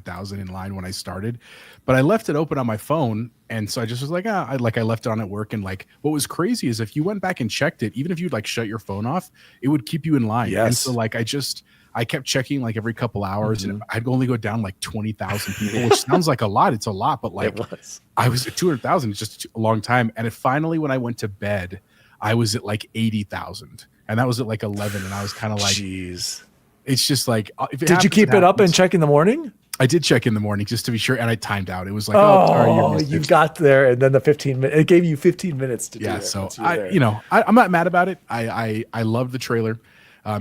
200,000 in line when I started, but I left it open on my phone. And so I just was like, I left it on at work. And like, what was crazy is if you went back and checked it, even if you'd like shut your phone off, it would keep you in line. Yes. And so like, I kept checking like every couple hours, and I'd only go down like 20,000 people, which sounds like a lot. It's a lot, but like I was at 200,000. It's just a long time. And it finally, when I went to bed, I was at like 80,000, and that was at like 11. And I was kind of like, jeez, it's just like, did you keep it up and check in the morning? I did check in the morning just to be sure, and I timed out. It was like, sorry, you got there, and then the 15 minutes. It gave you 15 minutes to do it. Yeah, so I'm not mad about it. I love the trailer.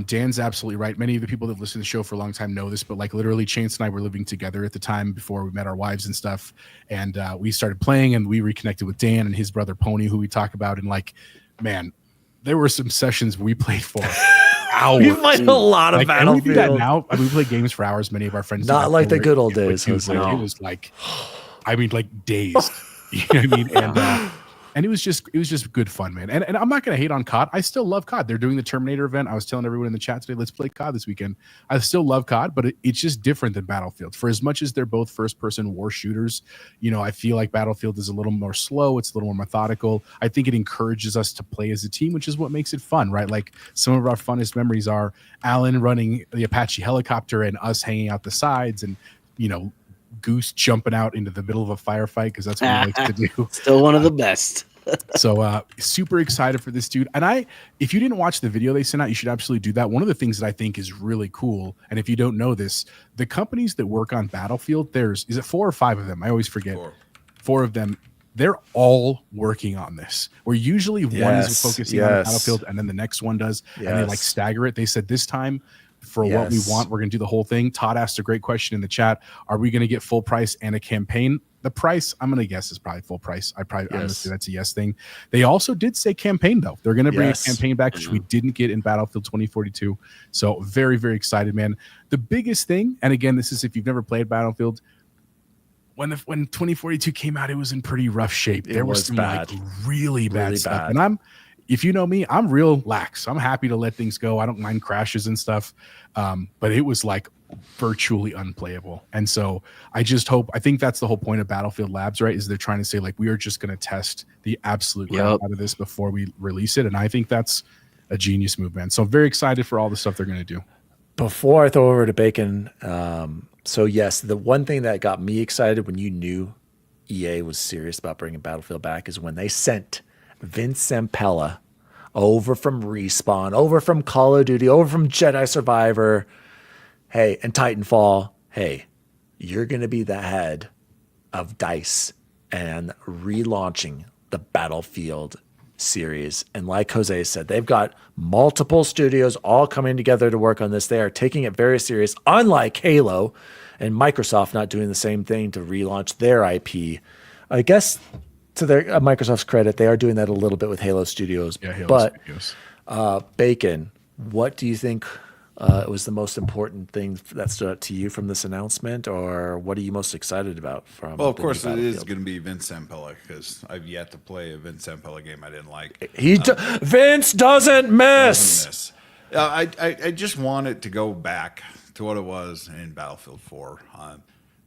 Dan's absolutely right. Many of the people that listen to the show for a long time know this, but like literally, Chance and I were living together at the time before we met our wives and stuff, and we started playing, and we reconnected with Dan and his brother Pony, who we talk about, and like, man, there were some sessions we played for. Hours. We played a lot of Battlefield. And we do that now. I mean, we play games for hours. Many of our friends not like the good old days. It was like, I mean, like days. You know what I mean? And it was just good fun, man. And I'm not gonna hate on COD. I still love COD. They're doing the Terminator event. I was telling everyone in the chat today, let's play COD this weekend. I still love COD, but it's just different than Battlefield. For as much as they're both first-person war shooters, you know, I feel like Battlefield is a little more slow. It's a little more methodical. I think it encourages us to play as a team, which is what makes it fun, right? Like some of our funnest memories are Alan running the Apache helicopter and us hanging out the sides, and you know, Goose jumping out into the middle of a firefight because that's what he likes to do. Still one of the best. So super excited for this dude. And if you didn't watch the video they sent out, you should absolutely do that. One of the things that I think is really cool, and if you don't know this, the companies that work on Battlefield, is it 4 or 5 of them? I always forget. 4 of them. They're all working on this. Where usually one is focusing on Battlefield, and then the next one does, and they like stagger it. They said this time, for what we want, we're going to do the whole thing. Todd asked a great question in the chat. Are we going to get full price and a campaign? The price, I'm going to guess, is probably full price. I'm going to say that's a yes thing. They also did say campaign, though. They're going to bring a campaign back, which we didn't get in Battlefield 2042. So very, very excited, man. The biggest thing, and again, this is if you've never played Battlefield, when 2042 came out, it was in pretty rough shape. There was some like really bad stuff. And if you know me, I'm real lax. I'm happy to let things go. I don't mind crashes and stuff. But it was like virtually unplayable. And so I think that's the whole point of Battlefield Labs, right? Is they're trying to say like, we are just going to test the absolute crap out of this before we release it. And I think that's a genius move, man. So I'm very excited for all the stuff they're going to do. Before I throw over to Bacon, so yes, the one thing that got me excited when you knew EA was serious about bringing Battlefield back is when they sent Vince Zampella over from Respawn, over from Call of Duty, over from Jedi Survivor, hey, and Titanfall, hey, you're going to be the head of DICE and relaunching the Battlefield series. And like Jose said, they've got multiple studios all coming together to work on this. They are taking it very serious, unlike Halo and Microsoft not doing the same thing to relaunch their IP. I guess to their Microsoft's credit, they are doing that a little bit with Halo Studios. Yeah, Halo but Studios. Bacon, what do you think was the most important thing that stood out to you from this announcement, or what are you most excited about from? Well, of course, it is going to be Vince Zampella because I've yet to play a Vince Zampella game I didn't like. Vince doesn't miss. I just want it to go back to what it was in Battlefield 4.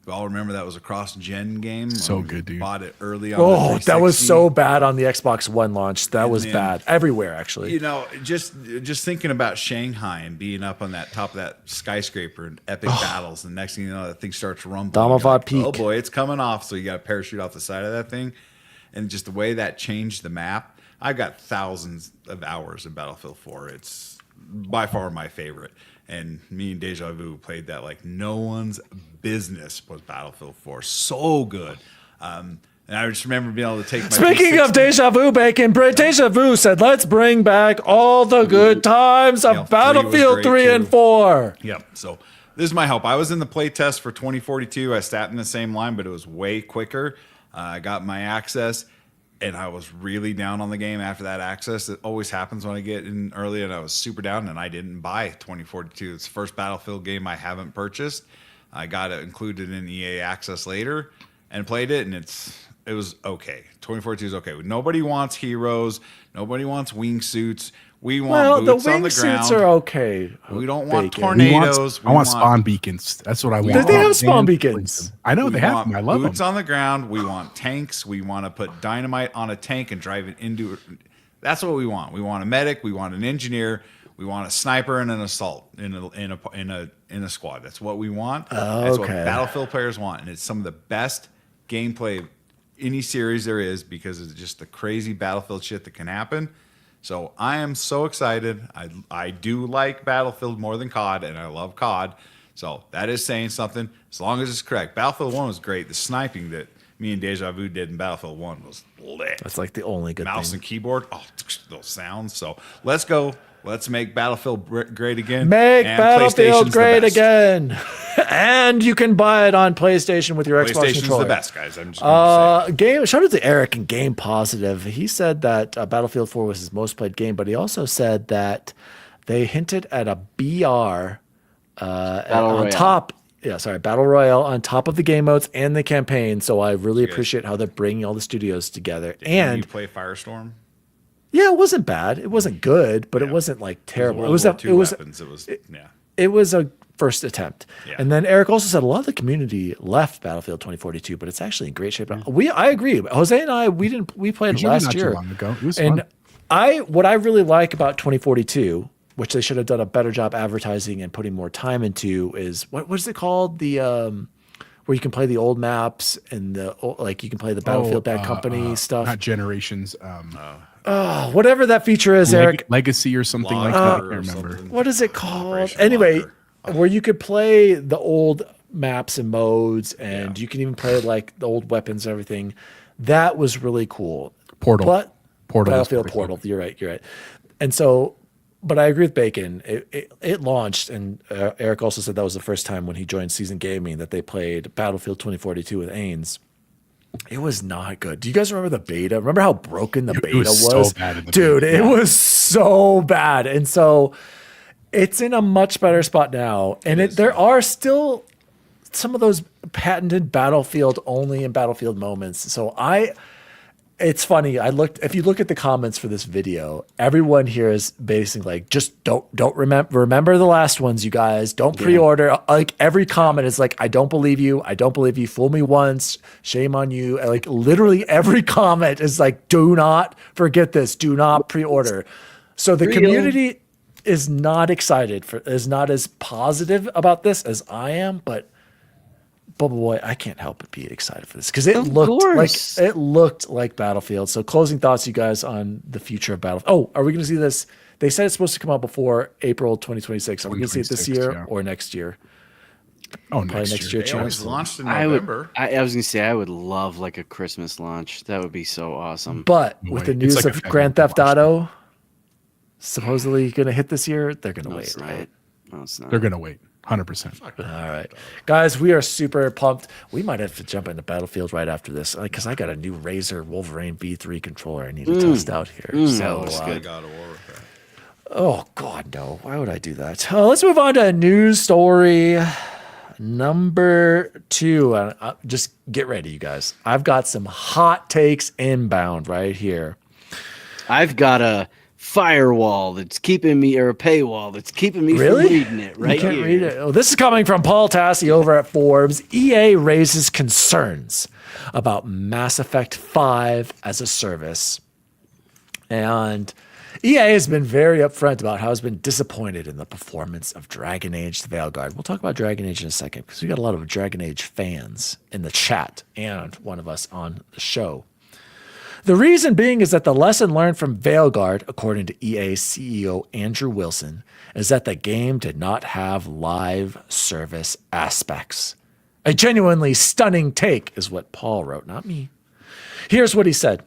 We all remember that was a cross-gen game. So good, dude. Bought it early on. Oh, that was so bad on the Xbox One launch. That was bad everywhere, actually. You know, just thinking about Shanghai and being up on that top of that skyscraper and epic battles, and next thing you know, that thing starts rumbling. Damavad Peak. Oh boy, it's coming off. So you got to parachute off the side of that thing, and just the way that changed the map. I've got thousands of hours in Battlefield 4. It's by far my favorite. And me and Deja Vu played that like no one's business was Battlefield 4. So good. And I just remember being able to take my Speaking of Deja Vu, Bacon, Deja Vu said, let's bring back all the good times of Battlefield 3 and 4. Yep. So this is my hope. I was in the play test for 2042. I sat in the same line, but it was way quicker. I got my access. And I was really down on the game after that access. It always happens when I get in early, and I was super down, and I didn't buy 2042. It's the first Battlefield game I haven't purchased. I got it included in EA Access later and played it, and it was okay. 2042 is okay. Nobody wants heroes. Nobody wants wingsuits. We Well, want the boots on the wingsuits ground. are okay. We don't want Bacon. tornadoes. I want spawn beacons. That's what I want. They have spawn And- beacons. I know We they have want them. I love boots them. on the ground. We want tanks. We want to put dynamite on a tank and drive it into it. That's what we want. We want a medic. We want an engineer. We want a sniper and an assault in a squad. That's what we want. That's what Okay. Battlefield players want, and it's some of the best gameplay of any series there is because it's just the crazy Battlefield shit that can happen. So I am so excited. I do like Battlefield more than COD, and I love COD. So that is saying something, as long as it's correct. Battlefield 1 was great. The sniping that me and Deja Vu did in Battlefield 1 was lit. That's like the only good Mouse thing. and keyboard, those sounds. So let's go. Let's make Battlefield great again. Make And Battlefield PlayStation's the great best. again. And you can buy it on PlayStation with your Xbox PlayStation's controller. the best, guys. I'm just gonna say. Game. Shout out to Eric and Game Positive. He said that Battlefield 4 was his most played game, but he also said that they hinted at a BR on Royale. top. Yeah, sorry, Battle Royale on top of the game modes and the campaign. So I really appreciate how they're bringing all the studios together. Did And you play Firestorm? yeah, it wasn't bad. It wasn't good, but it wasn't like terrible. World It was War a, II it was weapons. Yeah. it was a first attempt. Yeah. And then Eric also said a lot of the community left Battlefield 2042, but it's actually in great shape. I agree. Jose and I we played It was really last not too year. long ago. It was And fun. what I really like about 2042, which they should have done a better job advertising and putting more time into, is what is it called? The where you can play the old maps and you can play the Battlefield Bad Company stuff. Not Generations. Whatever that feature is, Eric. Legacy or something like that. I can't Or remember. something. What is it called? Operation Anyway, Locker. where you could play the old maps and modes, and you can even play like the old weapons and everything. That was really cool. Portal. But Portal is Battlefield pretty Portal. cool. You're right. And so, but I agree with Bacon. It launched, and Eric also said that was the first time when he joined Season Gaming that they played Battlefield 2042 with Ains. It was not good. Do you guys remember the beta? Remember how broken the beta was was? so bad in the Dude, beta. it was so bad. And so it's in a much better spot now. And there are still some of those patented Battlefield only and Battlefield moments. So it's funny. If you look at the comments for this video, everyone here is basically like, just don't remember the last ones, you guys. Don't pre-order. Like every comment is like, I don't believe you. I don't believe you. Fool me once. Shame on you. And like literally every comment is like, do not forget this. Do not pre-order. So the community is not is not as positive about this as I am, but Bubba Boy, I can't help but be excited for this because it looked like Battlefield. So closing thoughts, you guys, on the future of Battlefield. Oh, are we going to see this? They said it's supposed to come out before April 2026. Are we going to see it this 2026, year yeah. or next year? Oh, Probably next year. They always Chance. launched in I November. was gonna say I would love like a Christmas launch. That would be so awesome. But No with way. the It's news like a of Grand February Theft Auto supposedly going to hit this year, they're going to No, wait, it's right? not. No, it's not. They're gonna wait. 100%. All right, guys, we are super pumped. We might have to jump into Battlefield right after this because I got a new Razer Wolverine V3 controller I need to test out here. So, looks good. God of War with that. oh God, no! Why would I do that? Let's move on to news story number 2. Just get ready, you guys. I've got some hot takes inbound right here. I've got a firewall that's keeping me, or a paywall that's keeping me Really? from reading it right You can't here. read it. Oh, this is coming from Paul Tassi over at Forbes. EA raises concerns about Mass Effect 5 as a service. And EA has been very upfront about how it's been disappointed in the performance of Dragon Age: The Veilguard. We'll talk about Dragon Age in a second because we got a lot of Dragon Age fans in the chat and one of us on the show. The reason being is that the lesson learned from Veilguard, according to EA CEO Andrew Wilson, is that the game did not have live service aspects. A genuinely stunning take is what Paul wrote, not me. Here's what he said,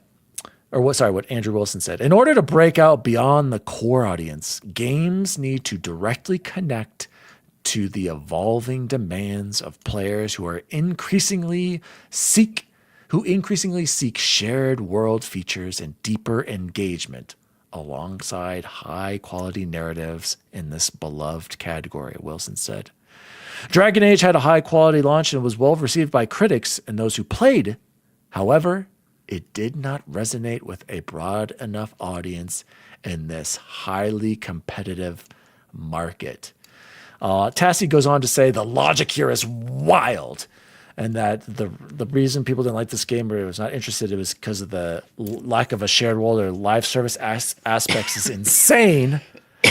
what Andrew Wilson said. In order to break out beyond the core audience, games need to directly connect to the evolving demands of players who increasingly seek shared world features and deeper engagement alongside high quality narratives in this beloved category, Wilson said. Dragon Age had a high quality launch and was well received by critics and those who played. However, it did not resonate with a broad enough audience in this highly competitive market. Tassie goes on to say the logic here is wild, and that the reason people didn't like this game or was not interested it was because of the lack of a shared world or live service aspects is insane.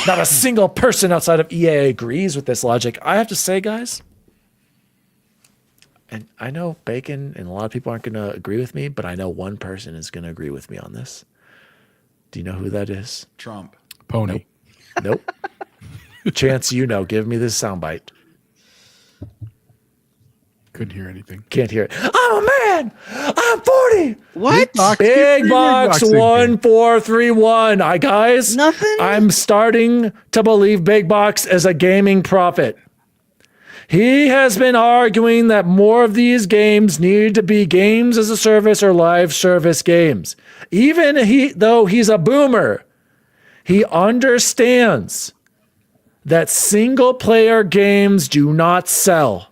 Not a single person outside of EA agrees with this logic. I have to say, guys, and I know Bacon and a lot of people aren't going to agree with me, but I know one person is going to agree with me on this. Do you know who that is? Trump. Pony. Nope. Chance, you know. Give me this soundbite. Couldn't hear anything. Can't hear it. I'm a man. I'm 40. What? Big box 1431. Guys, Nothing? I'm starting to believe Big Box is a gaming prophet. He has been arguing that more of these games need to be games as a service or live service games. Even though he's a boomer, he understands that single player games do not sell.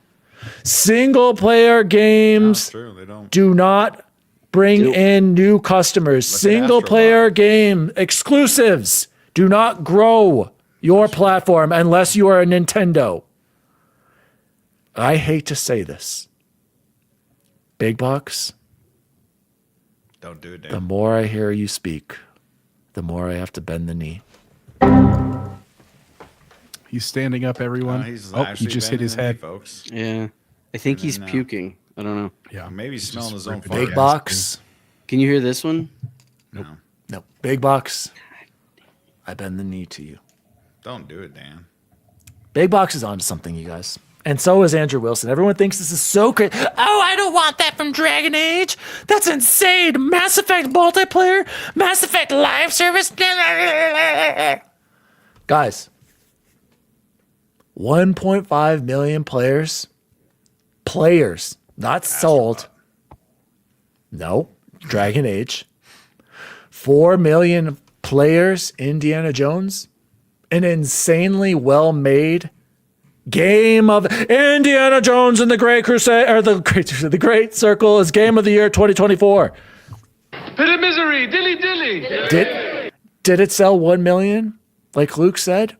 Single player games True, they don't. do not bring in new customers. Look at Single player game exclusives do not grow your platform unless you are a Nintendo. I hate to say this. Big Box, Don't do it, the Dan. more I hear you speak, the more I have to bend the knee. He's standing up, everyone. He's He actually just hit bending his the knee, head. folks. Yeah. I think he's then, puking. I don't know. Yeah. Maybe he's smelling his own ripping fart. it Big out. Box. Can you hear this one? No. Big Box. I bend the knee to you. Don't do it, Dan. Big Box is onto something, you guys. And so is Andrew Wilson. Everyone thinks this is so great. Oh, I don't want that from Dragon Age. That's insane. Mass Effect multiplayer, Mass Effect live service. Guys, 1.5 million players. Players, not sold. No, Dragon Age. 4 million players, Indiana Jones. An insanely well-made game of Indiana Jones and the Great Crusade, or the Great Circle is Game of the Year 2024. Pit of misery, dilly dilly. Did it sell 1 million? Like Luke said?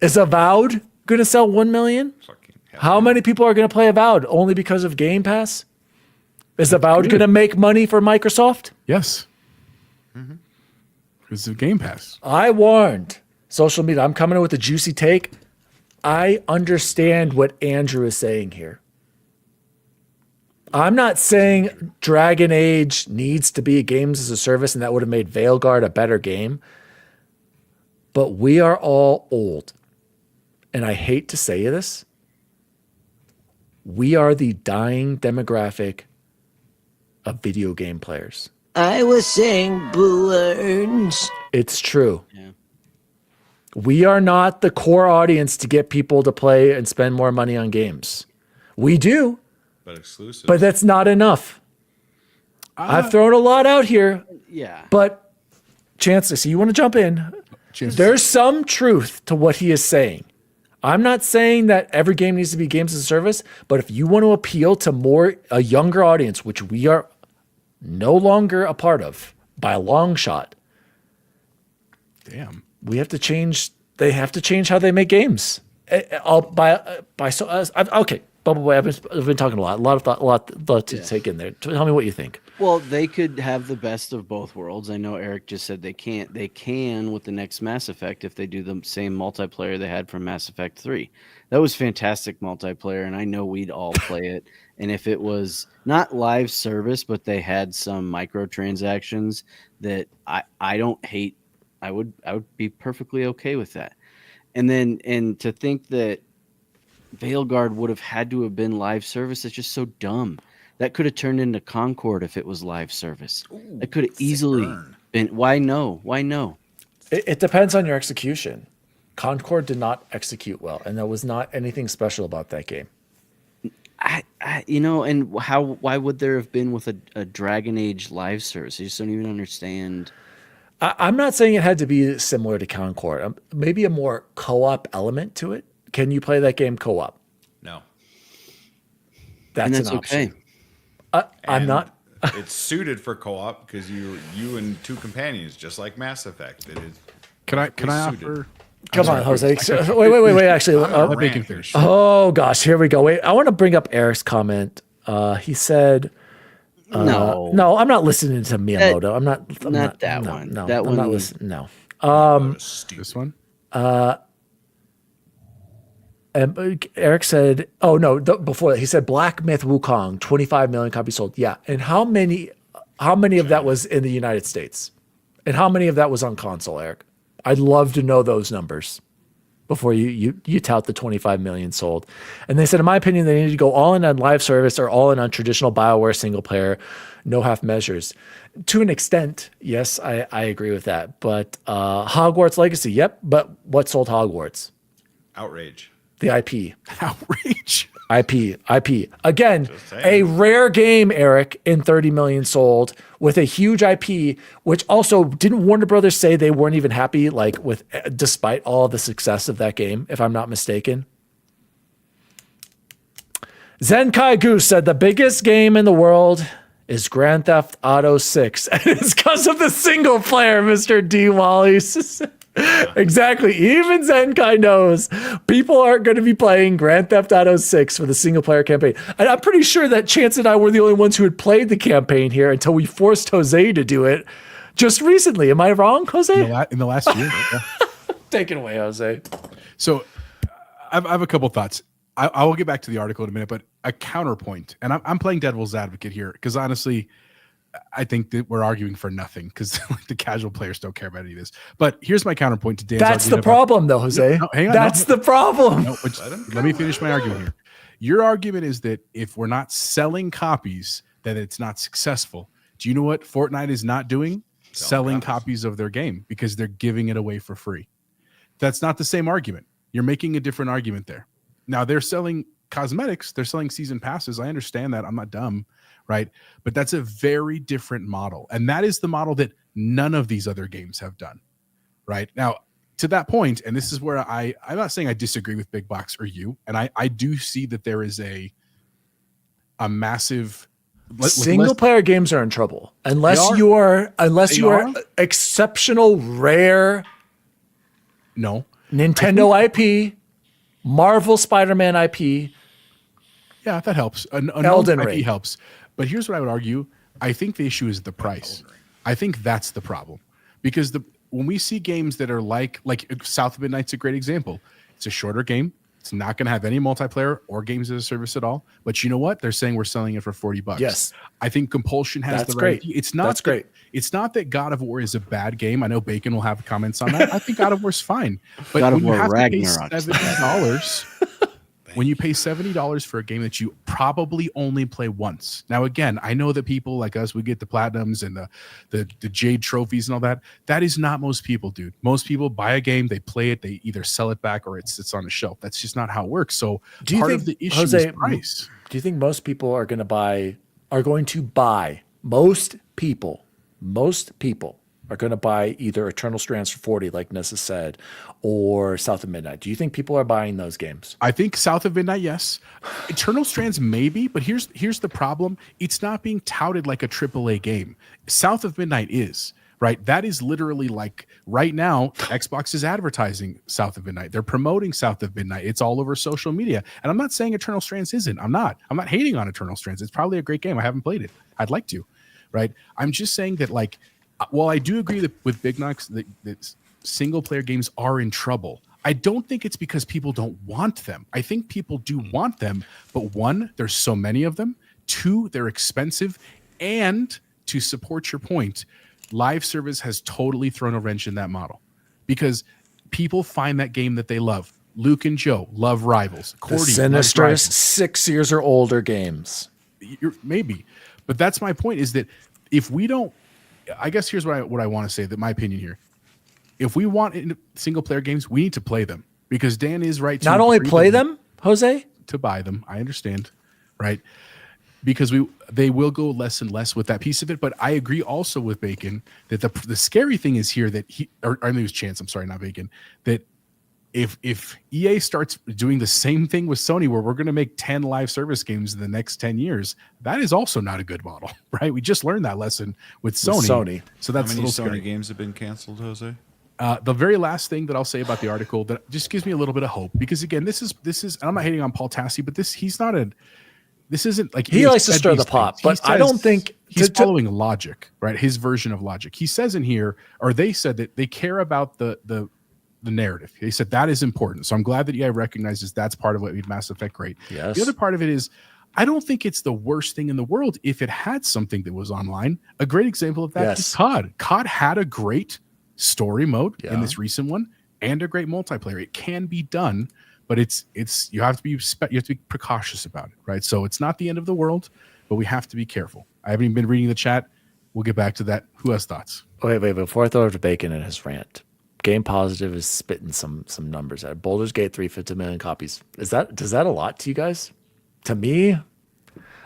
Is Avowed going to sell 1 million? Fucking hell. How many people are going to play Avowed? Only because of Game Pass? Is Avowed going to make money for Microsoft? Yes. Because of Game Pass. I warned social media. I'm coming in with a juicy take. I understand what Andrew is saying here. I'm not saying Dragon Age needs to be games as a service and that would have made Veilguard a better game. But we are all old. And I hate to say this. We are the dying demographic of video game players. I was saying boomers. It's true. Yeah. We are not the core audience to get people to play and spend more money on games. We do, But exclusive. but that's not enough. I've thrown a lot out here, Yeah. but Chance, I see you want to jump in. There's some truth to what he is saying. I'm not saying that every game needs to be games as a service, but if you want to appeal to a younger audience, which we are no longer a part of by a long shot, Damn. we have to change. They have to change how they make games. Okay, Bubble Boy, I've been talking a lot to take in there. Tell me what you think. Well, they could have the best of both worlds. I know Eric just said they can't. They can with the next Mass Effect if they do the same multiplayer they had from Mass Effect 3. That was fantastic multiplayer, and I know we'd all play it. And if it was not live service, but they had some microtransactions that I don't hate, I would be perfectly okay with that. And to think that Veilguard would have had to have been live service is just so dumb. That could have turned into Concord if it was live service. That could have easily been. Why no? Why no? It depends on your execution. Concord did not execute well, and there was not anything special about that game. Why would there have been with a Dragon Age live service? I just don't even understand. I'm not saying it had to be similar to Concord. Maybe a more co-op element to it. Can you play that game co-op? No. That's And that's an option. okay. I'm not. it's suited for co-op because you and two companions, just like Mass Effect. It is. Can I suited. offer? Come on, Jose. Wait. Actually, Let Bacon finish. oh gosh, here we go. Wait, I want to bring up Eric's comment. He said, No. no, I'm not listening to Miyamoto. I'm not that no, one. No, That I'm one not was- listening. No. This one. And Eric said, "Oh no!" Before that, he said, "Black Myth Wukong, 25 million copies sold." Yeah, and how many of that was in the United States, and how many of that was on console, Eric? I'd love to know those numbers before you tout the 25 million sold. And they said, in my opinion, they need to go all in on live service or all in on traditional BioWare single player, no half measures. To an extent, yes, I agree with that. But Hogwarts Legacy, yep. But what sold Hogwarts? Outrage. The IP. Outrage. IP. Again, saying. a rare game, Eric, in 30 million sold with a huge IP, which also didn't Warner Brothers say they weren't even happy, like with despite all the success of that game, if I'm not mistaken. Zenkai Goose said the biggest game in the world is Grand Theft Auto 6. And it's because of the single player, Mr. D. Wallace. Exactly. Even Zenkai knows people aren't going to be playing Grand Theft Auto 6 for the single player campaign. And I'm pretty sure that Chance and I were the only ones who had played the campaign here until we forced Jose to do it just recently. Am I wrong, Jose? In the last year. Yeah. Take it away, Jose. So I have a couple thoughts. I will get back to the article in a minute, but a counterpoint, and I'm playing devil's advocate here because honestly, I think that we're arguing for nothing because the casual players don't care about any of this. But here's my counterpoint to Dan's That's the argument problem, though, Jose. No, hang on, That's the problem. let me finish my argument here. Your argument is that if we're not selling copies, that it's not successful. Do you know what Fortnite is not doing? Selling copies of their game because they're giving it away for free. That's not the same argument. You're making a different argument there. Now they're selling cosmetics, they're selling season passes. I understand that. I'm not dumb, right? But that's a very different model. And that is the model that none of these other games have done, right? Now, to that point, and this is where I'm not saying I disagree with Big Box or you, and I do see that there is a massive Single player games are in trouble unless They are. you are are? exceptional, rare no. Nintendo IP, Marvel Spider-Man IP. Yeah, that helps. An Elden IP Ring helps. But here's what I would argue. I think the issue is the price. I think that's the problem. Because when we see games that are like South of Midnight's a great example. It's a shorter game. It's not going to have any multiplayer or games as a service at all. But you know what? They're saying we're selling it for $40. Yes. I think Compulsion has That's the right. great. It's not That's great. It's not that God of War is a bad game. I know Bacon will have comments on that. I think God of War's fine. But God of when you War have Ragnarok. to pay $70, when you pay $70 for a game that you probably only play once. Now, again, I know that people like us, we get the platinums and the Jade trophies and all that. That is not most people, dude. Most people buy a game, they play it, they either sell it back or it sits on a shelf. That's just not how it works. So Do you part think, of the issue Jose, is price. Do you think most people are going to buy either Eternal Strands for 40, like Nessa said, or South of Midnight? Do you think people are buying those games? I think South of Midnight, yes. Eternal Strands, maybe, but here's the problem. It's not being touted like a AAA game. South of Midnight is, right? That is literally like right now, Xbox is advertising South of Midnight. They're promoting South of Midnight. It's all over social media. And I'm not saying Eternal Strands isn't. I'm not hating on Eternal Strands. It's probably a great game. I haven't played it. I'd like to, right? I'm just saying that, like, well, I do agree that with Big Knox that single player games are in trouble. I don't think it's because people don't want them. I think people do want them, but one, there's so many of them. Two, they're expensive. And to support your point, live service has totally thrown a wrench in that model because people find that game that they love. Luke and Joe love Rivals. The Cordy loves sinister Rivals. 6 years or older games. Maybe, but that's my point is that if we don't, I guess here's what I want to say, that my opinion here, if we want single player games, we need to play them because Dan is right. Not only play them, Jose, to buy them. I understand. Right. Because they will go less and less with that piece of it. But I agree also with Bacon that the scary thing is here that I think it was Chance. I'm sorry, not Bacon, that if EA starts doing the same thing with Sony, where we're going to make 10 live service games in the next 10 years, that is also not a good model, right? We just learned that lesson with Sony. So that's How a many little Sony scary. games have been canceled, Jose? The very last thing that I'll say about the article that just gives me a little bit of hope, because again, this is, and I'm not hating on Paul Tassi, but this isn't like He likes to stir the pot, but I don't think he's following logic, right? His version of logic. He says in here, or they said that they care about the narrative. They said that is important. So I'm glad that EA recognizes that's part of what made Mass Effect great. Yes. The other part of it is, I don't think it's the worst thing in the world if it had something that was online. A great example of that is COD. COD had a great story mode in this recent one and a great multiplayer. It can be done, but it's you have to be precautious about it, right? So it's not the end of the world, but we have to be careful. I haven't even been reading the chat. We'll get back to that. Who has thoughts? Wait. Before I throw it to Bacon and his rant, Game Positive is spitting some numbers out. Baldur's Gate 3, 50 million copies. Does that a lot to you guys? To me,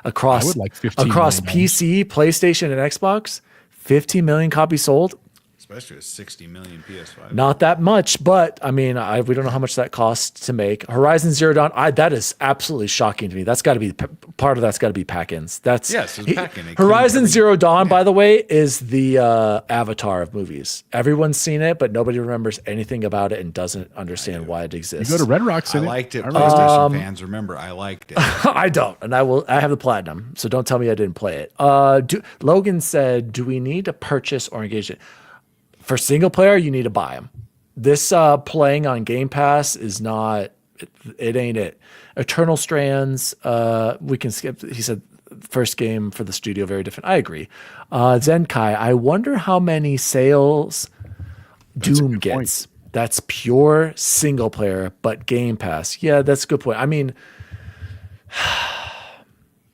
across I would like 15 across million. PC, PlayStation, and Xbox, 15 million copies sold. Especially a 60 million PS5. Not that much, but I mean, we don't know how much that costs to make. Horizon Zero Dawn, that is absolutely shocking to me. That's got to be part of that's got to be pack-ins. That's Yes, it's pack-in. It Horizon couldn't- Zero Dawn, by the way, is the Avatar of movies. Everyone's seen it, but nobody remembers anything about it and doesn't understand why it You exists. go to Red Rocks. I in liked it. I really- PlayStation fans, remember, I liked it. I don't, and I have the platinum, so don't tell me I didn't play it. Logan said, "Do we need to purchase or engage it for single player? You need to buy them. This playing on Game Pass is not. It ain't it. Eternal Strands, we can skip. He said first game for the studio, very different. I agree. Zenkai, I wonder how many sales Doom gets. That's pure single player, but Game Pass. Yeah, that's a good point. I mean,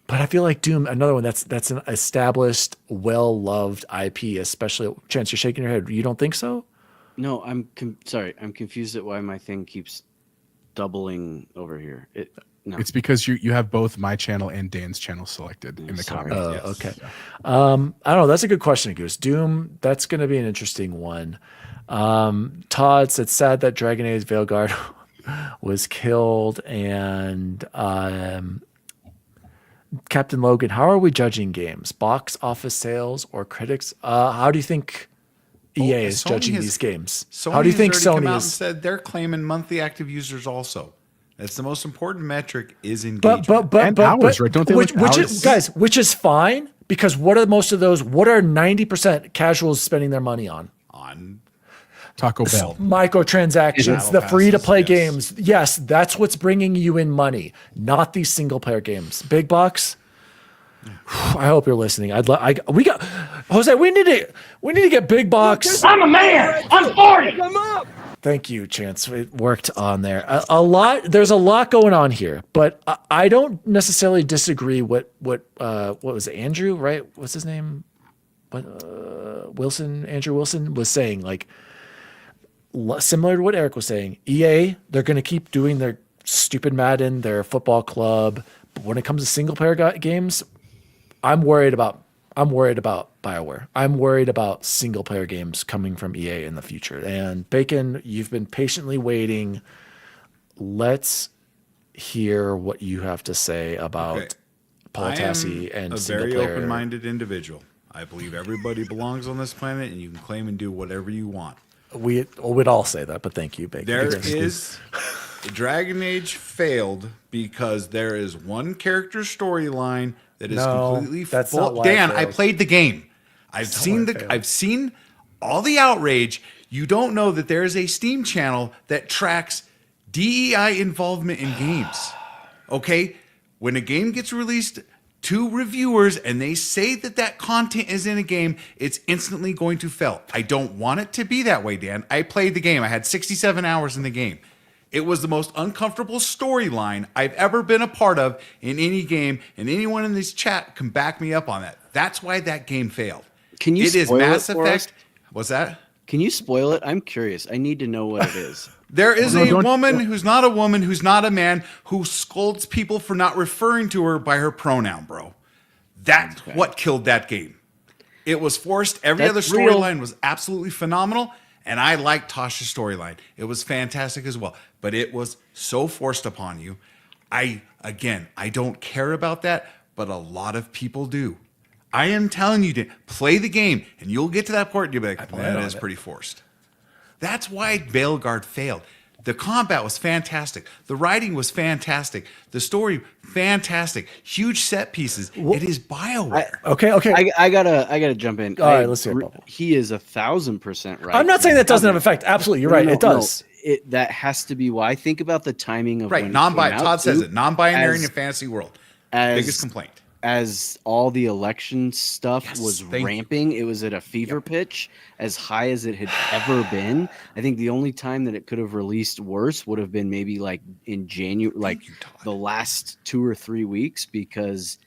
but I feel like Doom, another one that's an established, well-loved IP, especially. Chance, you're shaking your head. You don't think so? No, I'm sorry. I'm confused at why my thing keeps doubling over here. No. It's because you have both my channel and Dan's channel selected in the Sorry. comments. Oh, okay. I don't know. That's a good question, Goose. Doom, that's going to be an interesting one. Todd said, sad that Dragon Age Veilguard was killed. And Captain Logan, how are we judging games? Box office sales or critics? How do you think EA is Sony judging has- these games? Sony How do you think has already come Sony out and is? said they're claiming monthly active users also. That's the most important metric is engagement. And hours, right? Don't they which, look which hours? is, guys, which is fine because what are most of those? What are 90% casuals spending their money on? on Taco Bell. Microtransactions, Battle the free to play passes, yes. games. Yes, that's what's bringing you in money, not these single player games. Big bucks. I hope you're listening. We got Jose. We need to get big box. I'm a man. I'm 40. Thank you, Chance. It worked on there. There's a lot going on here, but I don't necessarily disagree. What was it, Andrew? Right? What's his name? Andrew Wilson was saying, like, similar to what Eric was saying. EA, they're going to keep doing their stupid Madden, their football club. But when it comes to single player games, I'm worried about BioWare. I'm worried about single player games coming from EA in the future. And Bacon, you've been patiently waiting. Let's hear what you have to say about Okay. Paul I am Tassi and a single very player. open-minded individual. I believe everybody belongs on this planet, and you can claim and do whatever you want. We'd all say that, but thank you, Bacon. There is Dragon Age failed because there is one character storyline that is No, completely that's full. not why it Dan, I failed. played the game. I've why it failed. I've seen all the outrage. You don't know that there is a Steam channel that tracks DEI involvement in games. Okay? When a game gets released to reviewers and they say that content is in a game, it's instantly going to fail. I don't want it to be that way, Dan. I played the game. I had 67 hours in the game. It was the most uncomfortable storyline I've ever been a part of in any game, and anyone in this chat can back me up on that. That's why that game failed. Can you It is spoil Mass it for us? Effect. What's that? Can you spoil it? I'm curious. I need to know what it is. There is No, a don't- woman who's not a woman, who's not a man, who scolds people for not referring to her by her pronoun, bro. That's what killed that game. It was forced. Every other That's real. storyline was absolutely phenomenal, And I liked Tasha's storyline. It was fantastic as well. But it was so forced upon you. I don't care about that, but a lot of people do. I am telling you to play the game, and you'll get to that part, and you'll be like, that is pretty forced. That's why Veilguard failed. The combat was fantastic. The writing was fantastic. The story, fantastic. Huge set pieces. It is BioWare. Okay. I gotta jump in. All right, let's hear it, Bubble. He is 1,000% right. I'm not saying that doesn't have effect. Absolutely, you're right. It does. That has to be why. Think about the timing of Right, when non-binary. it came Todd out, says too, it. Non-binary in as- a fantasy world. as Biggest complaint. as all the election stuff Yes, was thank you. ramping. It was at a fever pitch, as high as it had ever been. I think the only time that it could have released worse would have been maybe like in January, like you, Todd. the last 2 or 3 weeks, because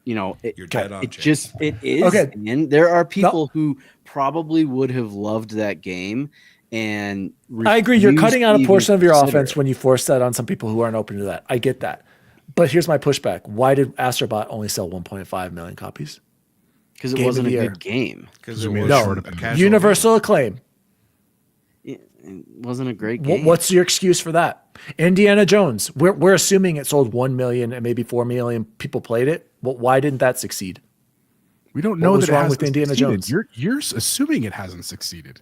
you know You're dead on, it Jay. just it is. Okay. And there are people who probably would have loved that game. And I agree. You're refused cutting out to a even portion of your consider offense it. when you force that on some people who aren't open to that. I get that. But here's my pushback. Why did Astrobot only sell 1.5 million copies? Because it Game wasn't of a the year. good game. Because it made was it No, short of a it. casual universal acclaim. It wasn't a great game. What's your excuse for that? Indiana Jones. We're assuming it sold 1 million and maybe 4 million people played it. Well, why didn't that succeed? We don't know was that it wrong hasn't with Indiana succeeded. Jones? You're assuming it hasn't succeeded.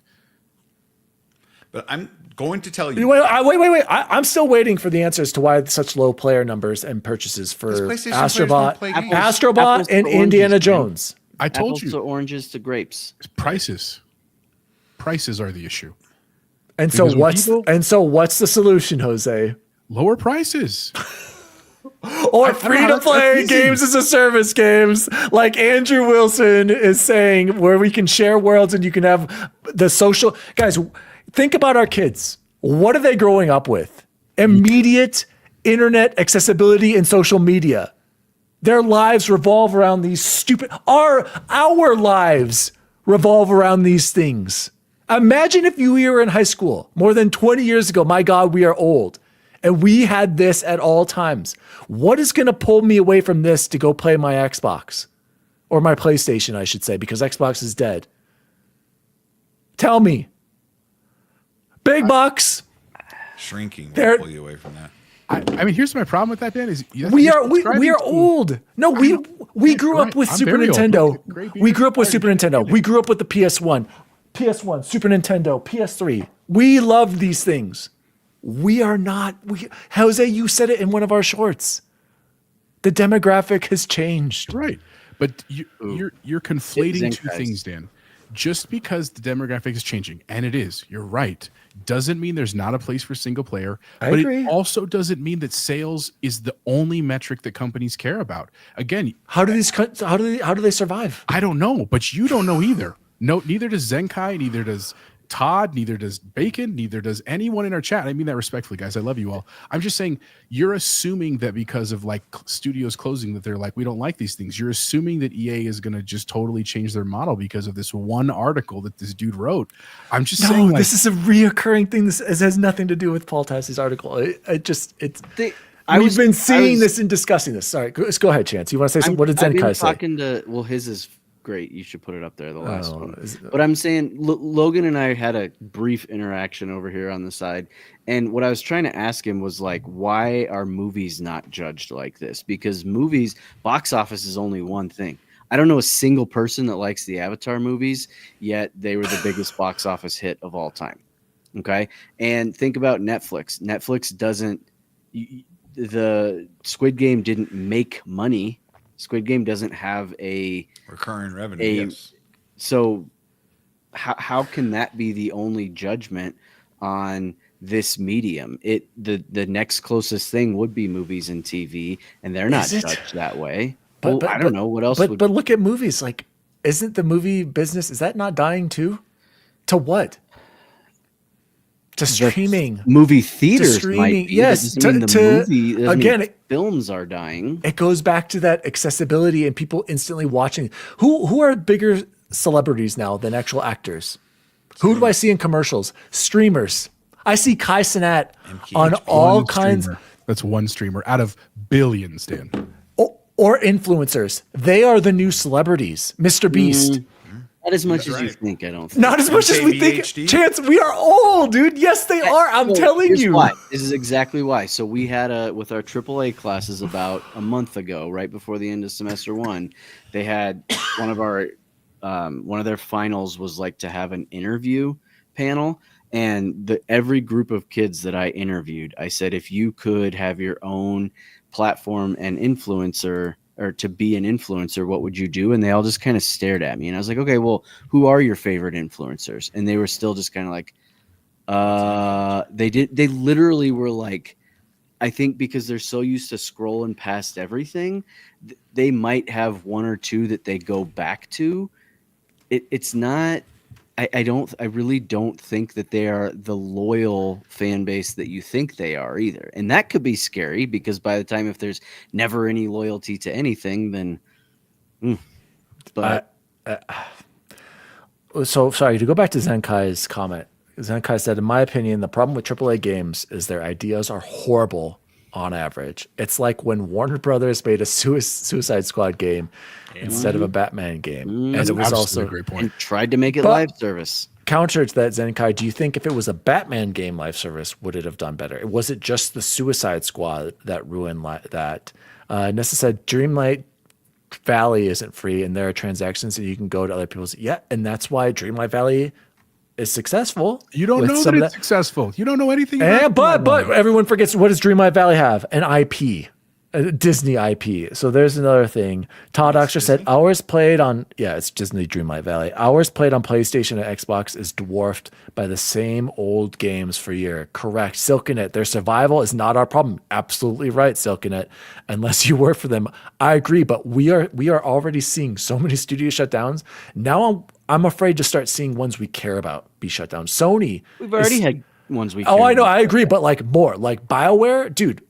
But I'm going to tell you. Wait. I'm still waiting for the answers to why such low player numbers and purchases for Because PlayStation players don't Astrobot, play games. Astrobot Apples and to oranges, Indiana man. Jones. I told Apples to you, oranges to grapes. prices are the issue. And so Because when what's the solution, Jose? Lower prices. Or don't free know, to that's play easy. games as a service games, like Andrew Wilson is saying, where we can share worlds and you can have the social guys. Think about our kids. What are they growing up with? Immediate internet accessibility and social media. Their lives revolve around these stupid. Our lives revolve around these things. Imagine if we were in high school more than 20 years ago. My God, we are old. And we had this at all times. What is going to pull me away from this to go play my Xbox? Or my PlayStation, I should say, because Xbox is dead. Tell me. Big bucks. Shrinking will There- pull you away from that. I mean, here's my problem with that, Dan. Is We are old. No, we grew up right. with I'm Super very old. Nintendo. Great We grew up with Super beard. Nintendo. We grew up with the PS1, Super Nintendo, PS3. We loved these things. We are not. Jose, you said it in one of our shorts. The demographic has changed. Right. But you're conflating two Zenkai's. things, Dan. Just because the demographic is changing, and it is, you're right, doesn't mean there's not a place for single player. I But agree. it also doesn't mean that sales is the only metric that companies care about. Again, How do they survive? I don't know, but you don't know either. No, neither does Zenkai, neither does Todd, neither does Bacon, neither does anyone in our chat. I mean that respectfully, guys. I love you all. I'm just saying you're assuming that because of like studios closing that they're like, we don't like these things. You're assuming that EA is going to just totally change their model because of this one article that this dude wrote. I'm just saying, like, this is a reoccurring thing. This has nothing to do with Paul Tassi's article. We've been seeing this and discussing this. Sorry, go ahead, Chance. You want to say something? What did I've been Zenkai say? talking to, well, his is great. You should put it up there, the last Oh, one. is it- But I'm saying Logan and I had a brief interaction over here on the side. And what I was trying to ask him was like, why are movies not judged like this? Because movies, box office is only one thing. I don't know a single person that likes the Avatar movies, yet they were the biggest box office hit of all time. Okay. And think about Netflix. Netflix doesn't, the Squid Game didn't make money. Squid Game doesn't have a Recurring revenue. Yes. so how can that be the only judgment on this medium? The next closest thing would be movies and TV, and they're not Is it? judged that way. But- I don't know what else But would but look at movies. Like, isn't the movie business, is that not dying too? To what? To streaming. movie theaters streaming, might be. yes, That doesn't mean to- the movie doesn't again, mean films are dying. It goes back to that accessibility and people instantly watching. Who are bigger celebrities now than actual actors? Who do I see in commercials? Streamers. I see Kai Cenat on all one kinds, streamer. That's one streamer out of billions, Dan. or influencers. They are the new celebrities. Mr. Beast. Not as much That's as you right. think, I don't think. Not as much as we think. MKBHD? Chance, we are old, dude. Yes, they are. I'm Well, telling here's you. why. This is exactly why. So we had with our AAA classes about a month ago, right before the end of semester 1, they had one of their finals was like to have an interview panel. And every group of kids that I interviewed, I said, if you could have your own platform and influencer, or to be an influencer, what would you do? And they all just kind of stared at me. And I was like, okay, well, who are your favorite influencers? And they were still just kind of like, they literally were like, I think because they're so used to scrolling past everything, they might have one or two that they go back to. It's not, I really don't think that they are the loyal fan base that you think they are either. And that could be scary because by the time, if there's never any loyalty to anything, then, but So sorry, to go back to Zenkai's comment. Zenkai said, in my opinion, the problem with AAA games is their ideas are horrible on average. It's like when Warner Brothers made a Suicide Squad game instead of a Batman game. And That's it was absolutely also a great point. and tried to make it But- live service. counter to that, Zenkai, do you think if it was a Batman game live service, would it have done better? Was it just the Suicide Squad that ruined that? Nessa said, Dreamlight Valley isn't free, and there are transactions that you can go to other people's. Yeah, and that's why Dreamlight Valley is successful. You don't with know some that of it's successful. You don't know anything. And, about but everyone forgets, what does Dreamlight Valley have? An IP, a Disney IP. So there's another thing. Todd Oxter said hours played on, it's Disney Dreamlight Valley. Hours played on PlayStation and Xbox is dwarfed by the same old games for a year. Correct. Silkinet, their survival is not our problem. Absolutely right, Silkinet. Unless you work for them. I agree, but we are already seeing so many studio shutdowns. Now I'm afraid to start seeing ones we care about be shut down. Sony. We've already had ones we. Oh, care I know. about. I agree. But like more, like BioWare, dude.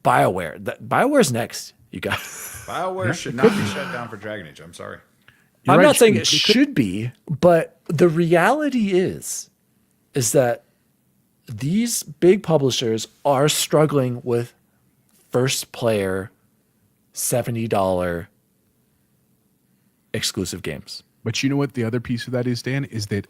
BioWare's next. You got. BioWare should not be shut down for Dragon Age. I'm sorry. I'm right, not saying Shane. it should be, but the reality is that these big publishers are struggling with first player $70 exclusive games. But you know what the other piece of that is, Dan, is that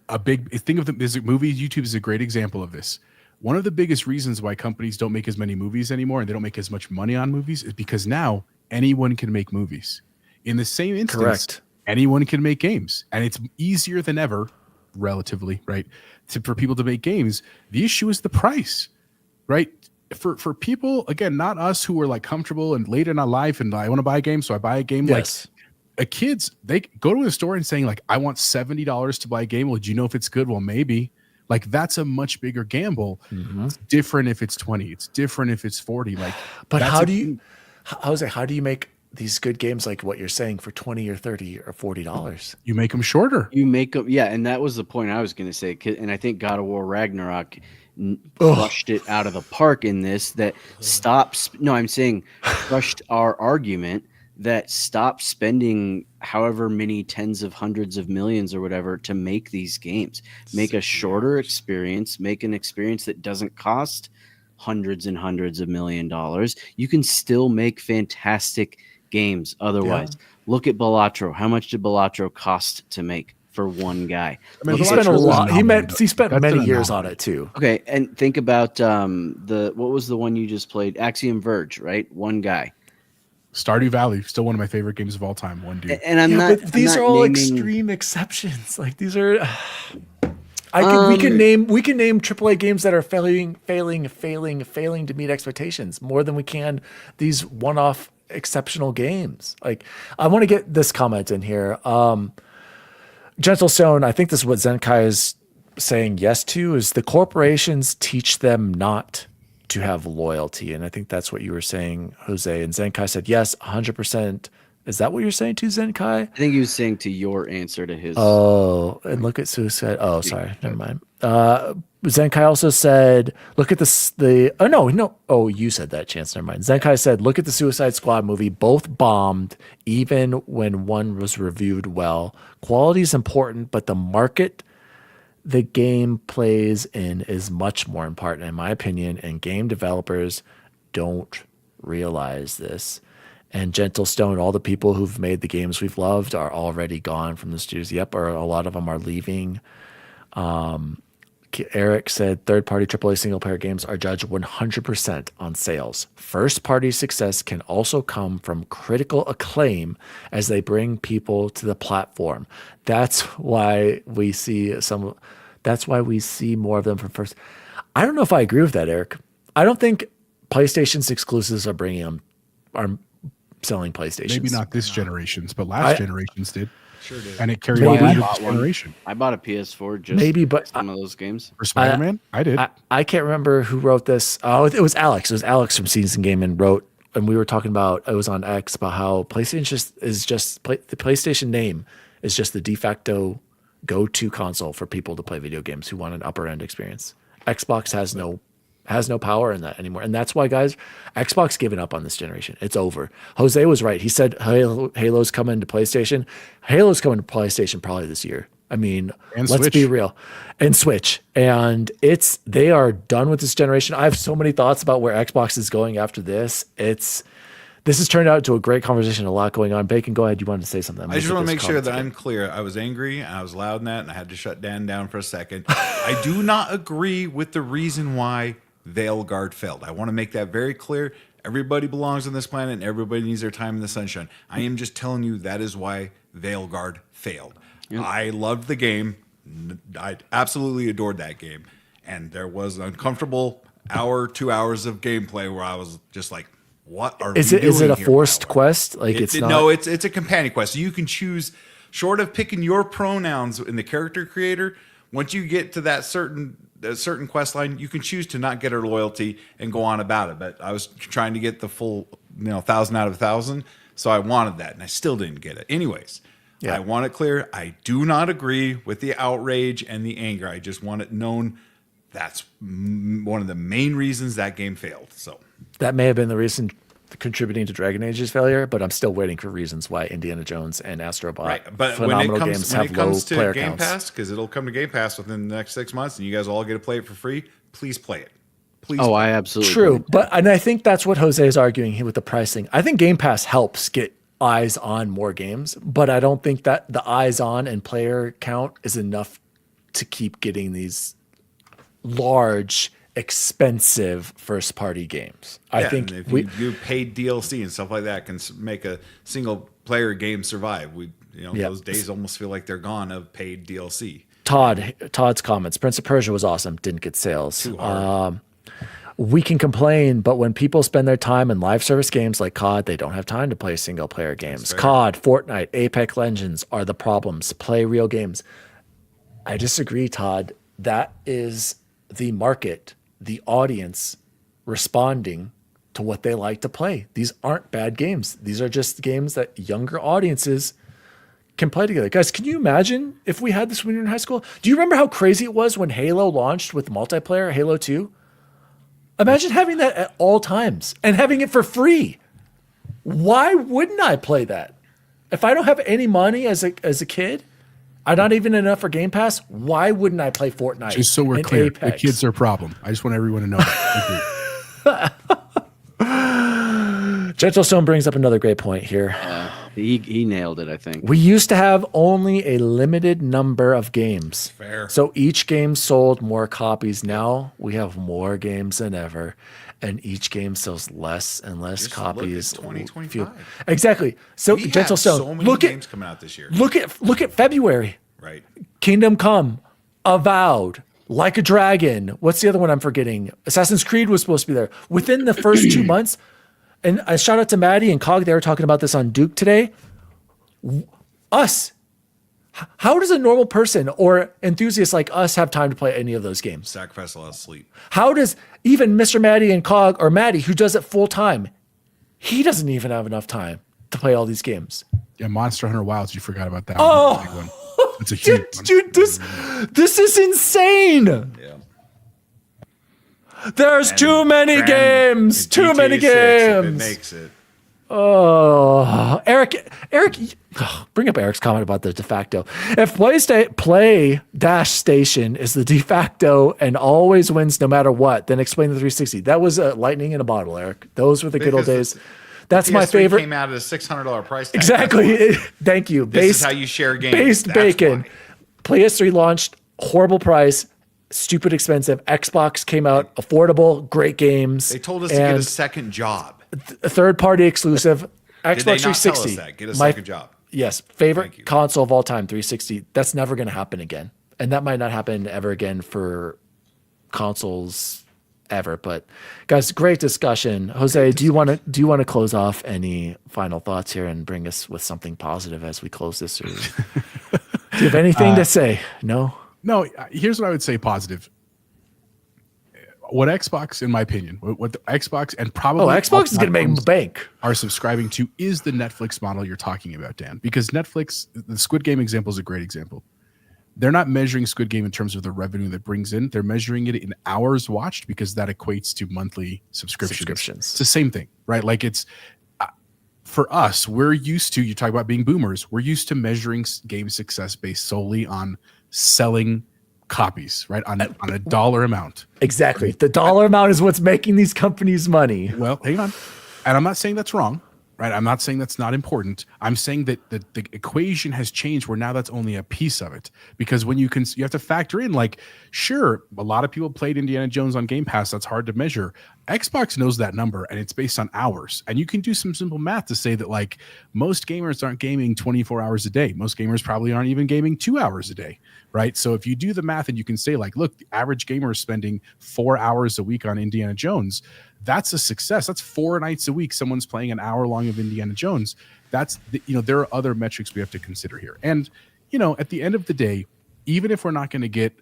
think of the movies. YouTube is a great example of this. One of the biggest reasons why companies don't make as many movies anymore and they don't make as much money on movies is because now anyone can make movies. In the same instance, Correct. anyone can make games, and it's easier than ever, relatively, right, for people to make games. The issue is the price, right? For people, again, not us who are like comfortable and late in our life and I want to buy a game, so I buy a game. Yes. Like kids, they go to a store and saying like, I want $70 to buy a game. Well, do you know if it's good? Well, maybe. Like that's a much bigger gamble. It's different if it's 20. It's different if it's 40. Like, But that's how a- do you make these good games like what you're saying for 20 or 30 or $40? you make them shorter? You make them, and that was the point I was going to say. And I think God of War Ragnarok crushed it out of the park in this. I'm saying crushed our argument that stop spending however many tens of hundreds of millions or whatever to make these games. Make a shorter experience. Make an experience that doesn't cost hundreds and hundreds of $1,000,000. You can still make fantastic games otherwise. Look at Balatro. How much did Balatro cost to make for one guy? I mean, He Balatro spent a was lot. phenomenal. He spent That's many an years on anomaly. it too. Okay, and think about what was the one you just played? Axiom Verge, right? One guy. Stardew Valley, still one of my favorite games of all time. One dude. And I'm Yeah, not. but these I'm are not all naming- extreme exceptions. Like these are. We can name AAA games that are failing to meet expectations more than we can these one-off exceptional games. Like I want to get this comment in here. Gentle Stone, I think this is what Zenkai is saying yes to, is the corporations teach them not to have loyalty. And I think that's what you were saying, Jose. And Zenkai said, yes, 100%. Is that what you're saying too, Zenkai? I think he was saying to your answer to his. Oh, and look at Suicide. Oh, sorry. Never mind. Zenkai also said, look at Oh, you said that, Chance. Never mind. Zenkai said, look at the Suicide Squad movie. Both bombed, even when one was reviewed well. Quality is important, but the market the game plays in is much more important, in my opinion, and game developers don't realize this. and Gentle Stone, all the people who've made the games we've loved are already gone from the studios. Yep, or a lot of them are leaving. Eric said third-party AAA single-player games are judged 100% on sales. First-party success can also come from critical acclaim as they bring people to the platform. That's why we see more of them from first. I don't know if I agree with that, Eric. I don't think PlayStation's exclusives are selling PlayStations. Maybe not this generation's, but last generation's did. Sure did. And it carried Maybe. over I to bought this one. generation. I bought a PS4 just Maybe, but one of those games. For Spider-Man, I did. I can't remember who wrote this. Oh, it was Alex. It was Alex from Season Game and wrote, and we were talking about, it was on X, about how PlayStation the PlayStation name is just the de facto go-to console for people to play video games who want an upper end experience. Xbox has no power in that anymore. And that's why, guys, Xbox given up on this generation. It's over. Jose was right. He said Halo's coming to PlayStation. Halo's coming to PlayStation probably this year. I mean, And let's Switch. be real. And Switch. And they are done with this generation. I have so many thoughts about where Xbox is going after this. This has turned out into a great conversation, a lot going on. Bacon, go ahead. You wanted to say something. I just want to make sure that I'm clear. I was angry and I was loud in that, and I had to shut Dan down for a second. I do not agree with the reason why Veilguard failed. I want to make that very clear. Everybody belongs on this planet and everybody needs their time in the sunshine. I am just telling you that is why Veilguard failed. Yep. I loved the game. I absolutely adored that game. And there was an uncomfortable 2 hours of gameplay where I was just like, what are we doing? Is it a here, forced Valve? quest? Like it's not. No, it's a companion quest. You can choose, short of picking your pronouns in the character creator. Once you get to that certain quest line, you can choose to not get her loyalty and go on about it. But I was trying to get the full 1,000 out of 1,000, so I wanted that, and I still didn't get it. Anyways, I want it clear. I do not agree with the outrage and the anger. I just want it known that's one of the main reasons that game failed. So That may have been the reason contributing to Dragon Age's failure, but I'm still waiting for reasons why Indiana Jones and Astro Bot, right, but phenomenal when games, it have low comes to player Game counts. Pass, because it'll come to Game Pass within the next 6 months, and you guys all get to play it for free. Please play it. Please. Oh, play I it. absolutely True, agree. and I think that's what Jose is arguing here with the pricing. I think Game Pass helps get eyes on more games, but I don't think that the eyes on and player count is enough to keep getting these large, expensive first party games. I think if you do paid DLC and stuff like that can make a single player game survive. Those days almost feel like they're gone of paid DLC. Todd's comments. Prince of Persia was awesome. Didn't get sales. Too hard. We can complain, but when people spend their time in live service games like COD, they don't have time to play single player games. COD, Fortnite, Apex Legends are the problems. Play real games. I disagree, Todd. That is the market, the audience responding to what they like to play. These aren't bad games. These are just games that younger audiences can play together. Guys, can you imagine if we had this when we were in high school? Do you remember how crazy it was when Halo launched with multiplayer, Halo 2? Imagine having that at all times and having it for free. Why wouldn't I play that? If I don't have any money as a kid, I'm not even enough for Game Pass, why wouldn't I play Fortnite? Just so we're and clear, Apex? the kids are a problem. I just want everyone to know that. Gentle Stone brings up another great point here. He nailed it, I think. We used to have only a limited number of games. Fair. So each game sold more copies. Now we have more games than ever, and each game sells less and less Just copies. Look at 2025. Exactly. So We Gentle have Stone, so many look games at coming out this year. look at February. Right. Kingdom Come, Avowed, Like a Dragon. What's the other one I'm forgetting? Assassin's Creed was supposed to be there. Within the first 2 months, and I shout out to Maddie and Cog, they were talking about this on Duke today. Us. How does a normal person or enthusiast like us have time to play any of those games? Sacrifice a lot of sleep. How does even Mr. Maddie and Cog, or Maddie, who does it full time, he doesn't even have enough time to play all these games. Yeah, Monster Hunter Wilds, you forgot about that Oh! one. That's a big one. It's a huge one. Dude, this is insane. Yeah. There's too many games. Too many If it games. makes it. Oh, Eric, bring up Eric's comment about the de facto. If Play Dash Station is the de facto and always wins no matter what, then explain the 360. That was lightning in a bottle, Eric. Those were the good old Because days. That's my PS3 favorite. Came out at a $600 price tag. Exactly. Thank you. This is how you share games. Based That's bacon. why. PS3 launched, horrible price, stupid expensive. Xbox came out, affordable, great games. They told us to get a second job. a third-party exclusive. Xbox Did they not 360. tell us that? Get a My- second job. Yes, Thank favorite you. console of all time, 360. That's never going to happen again, and that might not happen ever again for consoles ever. But guys, great discussion. Jose, do you want to close off any final thoughts here and bring us with something positive as we close this? Or do you have anything to say? No. No, here's what I would say positive. What Xbox, in my opinion, what the Xbox and probably Oh, all Xbox is going to make platforms bank. are subscribing to is the Netflix model you're talking about, Dan. Because Netflix, the Squid Game example is a great example. They're not measuring Squid Game in terms of the revenue that brings in. They're measuring it in hours watched because that equates to monthly subscriptions. It's the same thing, right? Like it's for us, we're used to, you talk about being boomers, we're used to measuring game success based solely on selling copies, right? On a dollar amount. Exactly. The dollar amount is what's making these companies money. Well, hang on. And I'm not saying that's wrong, right? I'm not saying that's not important. I'm saying that the equation has changed where now that's only a piece of it. Because when you have to factor in, like, sure, a lot of people played Indiana Jones on Game Pass. That's hard to measure. Xbox knows that number and it's based on hours. And you can do some simple math to say that, like, most gamers aren't gaming 24 hours a day. Most gamers probably aren't even gaming 2 hours a day, right? So if you do the math and you can say, like, look, the average gamer is spending 4 hours a week on Indiana Jones, that's a success. That's 4 nights a week someone's playing an hour long of Indiana Jones. That's there are other metrics we have to consider here. And at the end of the day, even if we're not going to get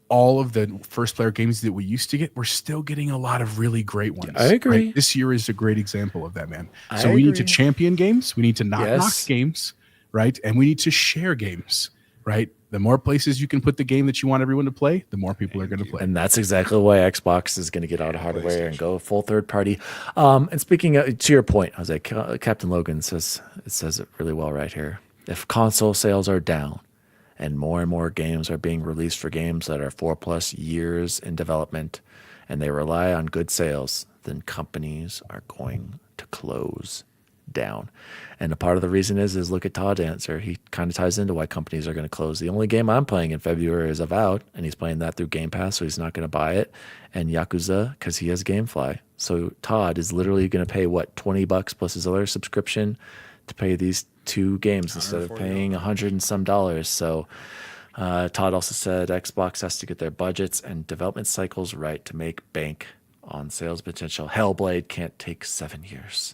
all of the first player games that we used to get, we're still getting a lot of really great ones. I agree. Right? This year is a great example of that, man. I So we need to agree. champion games. We need to not Yes. knock games, right? And we need to share games, right? The more places you can put the game that you want everyone to play, the more people are going to play. And that's exactly why Xbox is going to get out of hardware and go full third party. And speaking to your point, Jose, Captain Logan says it really well right here. If console sales are down and more games are being released for games that are 4+ years in development and they rely on good sales, then companies are going to close down. And a part of the reason is look at Todd's answer. He kind of ties into why companies are going to close. The only game I'm playing in February is Avowed, and he's playing that through Game Pass, so he's not going to buy it. And Yakuza, because he has GameFly. So Todd is literally going to pay, what, $20 plus his other subscription to pay these 2 games instead of paying $100 and some dollars. So Todd also said Xbox has to get their budgets and development cycles right to make bank on sales potential. Hellblade can't take 7 years.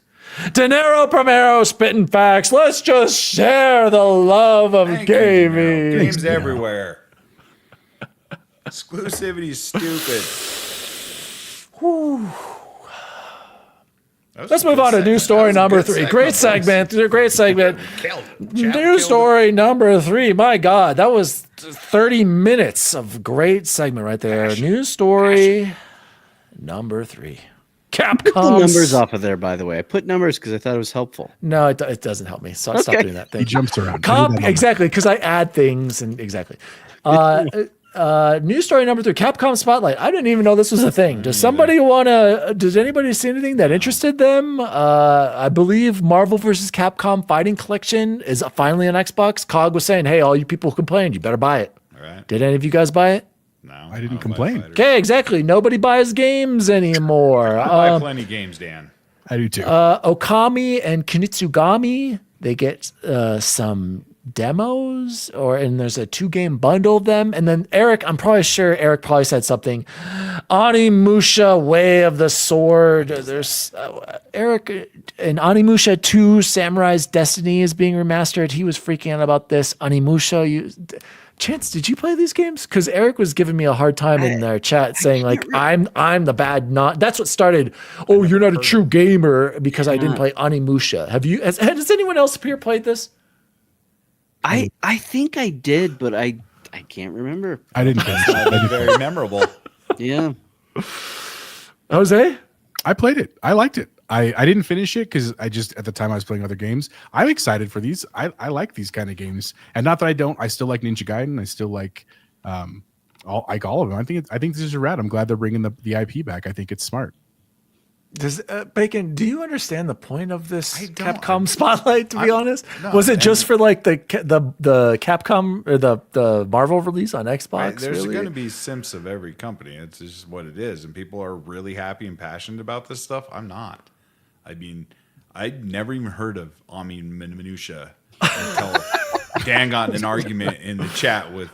Dinero Primero spitting facts. Let's just share the love of Thank you, gaming. Games everywhere. Exclusivity is stupid. Let's move on to news story number 3. Great segment. Great segment. News story number 3. My God, that was 30 minutes of great segment right there. News story number 3. Put the Capcom numbers off of there, by the way. I put numbers because I thought it was helpful. No, it doesn't help me. So I stopped Okay. doing that He thing. jumps around. Exactly, because I add things and exactly. News story number 3. Capcom Spotlight. I didn't even know this was a thing. Does anybody see anything that interested them? I believe Marvel vs. Capcom Fighting Collection is finally on Xbox. COG was saying, hey, all you people who complained, you better buy it. All right. Did any of you guys buy it? No, I didn't don't buy complain. fighters. Okay, exactly. Nobody buys games anymore. I buy plenty games, Dan. I do too. Okami and Kunitsugami, they get some demos, and there's a 2-game bundle of them. And then Eric, I'm probably sure Eric probably said something. Onimusha Way of the Sword. There's Eric in Onimusha 2 Samurai's Destiny is being remastered. He was freaking out about this. Onimusha, Chance, did you play these games? Because Eric was giving me a hard time in their chat, saying like I'm the bad not. That's what started. Oh, you're not a true gamer because I didn't play Onimusha. Have you? Has anyone else here played this? I think I did, but I can't remember. I didn't finish it. Not very memorable. Yeah. Jose? I played it. I liked it. I didn't finish it because at the time I was playing other games. I'm excited for these. I like these kind of games, and not that I don't. I still like Ninja Gaiden. I still like all of them. I think this is rad. I'm glad they're bringing the IP back. I think it's smart. Does Bacon? Do you understand the point of this I don't. Capcom spotlight? To be honest, no, was it and- just for like the Capcom or the Marvel release on Xbox? Right, there's really? going to be simps of every company. It's just what it is, and people are really happy and passionate about this stuff. I'm not. I mean, I'd never even heard of Ami Minutia until Dan got in an argument in the chat with,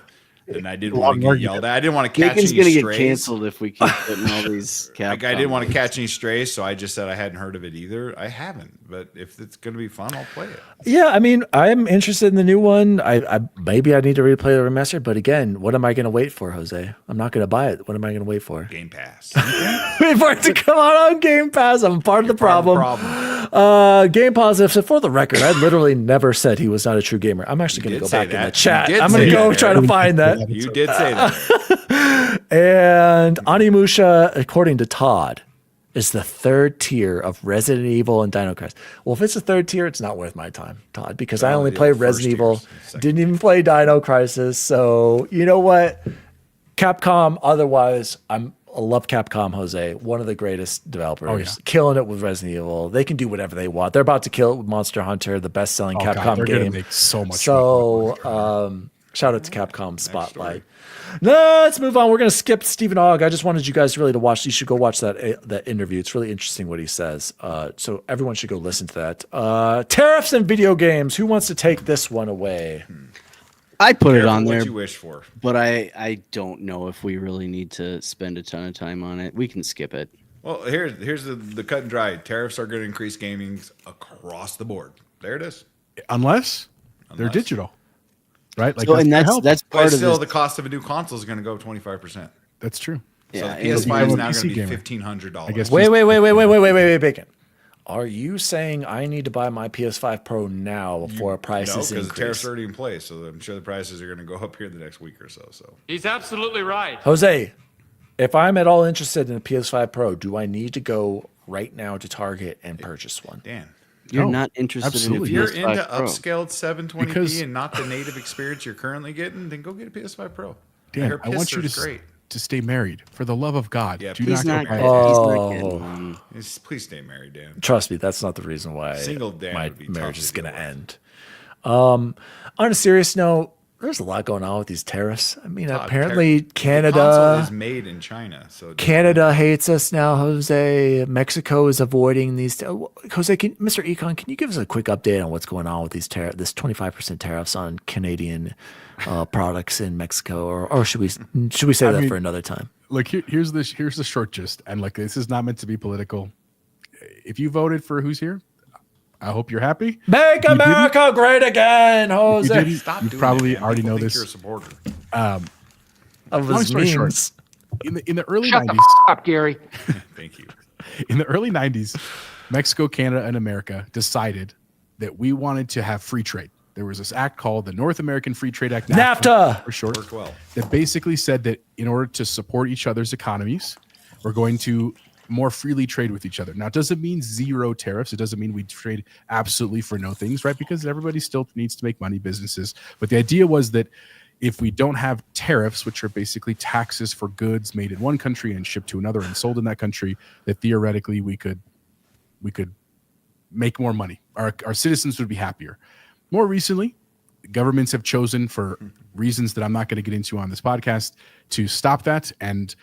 and I didn't want to get yelled at. I didn't want to catch Bacon's any gonna get strays. canceled if we keep putting all these Like, Capcom. I didn't want to catch any strays, so I just said I hadn't heard of it either. I haven't, but if it's going to be fun, I'll play it. Yeah, I mean, I'm interested in the new one. I maybe I need to replay the remaster, but again, what am I going to wait for, Jose? I'm not going to buy it. What am I going to wait for? Game Pass. Wait for it to come out on Game Pass. I'm part of the problem. Game Positive. So for the record, I literally never said he was not a true gamer. I'm actually going to did go say back in the that. chat. You did I'm going to say go that, try to Eric. find that. You did say that. And Animusha, according to Todd, is the third tier of Resident Evil and Dino Crisis. Well, if it's the third tier, it's not worth my time, Todd, because I Well, only yeah, played first Resident Evil, tier's second. didn't even play Dino Crisis. So you know what? Capcom, otherwise, I love Capcom, Jose, one of the greatest developers, Oh, yeah. killing it with Resident Evil. They can do whatever they want. They're about to kill it with Monster Hunter, the best-selling Oh, Capcom God, they're gonna game. make so much So, shout out to Capcom Spotlight. Let's move on. We're going to skip Stephen Ogg. I just wanted you guys really to watch. You should go watch that interview. It's really interesting what he says. So everyone should go listen to that. Tariffs and video games. Who wants to take this one away? I put it Careful on what there, you wish for. but I don't know if we really need to spend a ton of time on it. We can skip it. Well, here's the cut and dry. Tariffs are going to increase gaming across the board. There it is. unless they're digital, right? Like So, and gonna that's help. that's But part of still, this. the cost of a new console is going to go up 25%. That's true. So Yeah, the and- PS5 is now PC going to be gamer. $1,500. I guess Wait, Bacon. Are you saying I need to buy my PS5 Pro now before prices No, because the increase? tariffs are already in place, so I'm sure the prices are going to go up here the next week or so. So He's absolutely right. Jose, if I'm at all interested in a PS5 Pro, do I need to go right now to Target and purchase one? Dan, You're No, not interested absolutely. in a you're PS5 into Pro. upscaled 720p Because- and not the native experience you're currently getting, then go get a PS5 Pro. Dan, Her I want you Pister's to great. to stay married for the love of God. Yeah, Do please not He's go not. buy He's it. not getting one. Please stay married, Dan. Trust me, that's not the reason why Single Dan my would be tough marriage to is deal going to with. end. On a serious note, there's a lot going on with these tariffs. I mean, apparently The console Canada is made in China, so Canada hates us now, Jose. Mexico is avoiding these. Jose, Mr. Econ, can you give us a quick update on what's going on with these this 25% tariffs on Canadian products in Mexico, or should we save that mean- for another time? Look, here's the short gist, and like this is not meant to be political. If you voted for who's here, I hope you're happy. Make You didn't? America great again, You Jose. didn't. stop You doing probably it, man. already People know think this. You're a supporter. Of Long his story short, memes. in the early Shut 90s, the f- up, Gary. Thank you. in the early 90s, Mexico, Canada, and America decided that we wanted to have free trade. There was this act called the North American Free Trade Act, NAFTA. for short, Worked well. that basically said that in order to support each other's economies, we're going to more freely trade with each other. Now, it doesn't mean zero tariffs. It doesn't mean we trade absolutely for no things, right? Because everybody still needs to make money, businesses. But the idea was that if we don't have tariffs, which are basically taxes for goods made in one country and shipped to another and sold in that country, that theoretically we could make more money. Our citizens would be happier. More recently, governments have chosen, for reasons that I'm not going to get into on this podcast, to stop that. And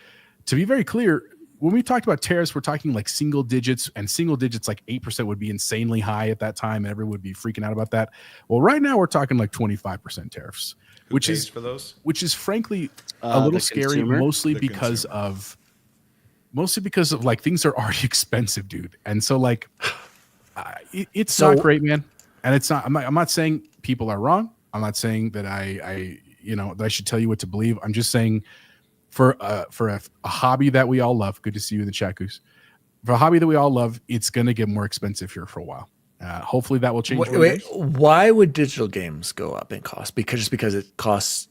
to be very clear, when we talked about tariffs, we're talking like single digits, and single digits like 8% would be insanely high at that time, and everyone would be freaking out about that. Well, right now we're talking like 25% tariffs, Who which pays is for those? frankly a little The scary, consumer? mostly The because consumer. of like things are already expensive, dude. And so like it's So- not great, man. And it's not. I'm not saying people are wrong. I'm not saying that I that I should tell you what to believe. I'm just saying for a hobby that we all love. Good to see you in the chat, Goose. For a hobby that we all love, it's going to get more expensive here for a while. Hopefully that will change. Wait, why would digital games go up in cost? Just because it costs.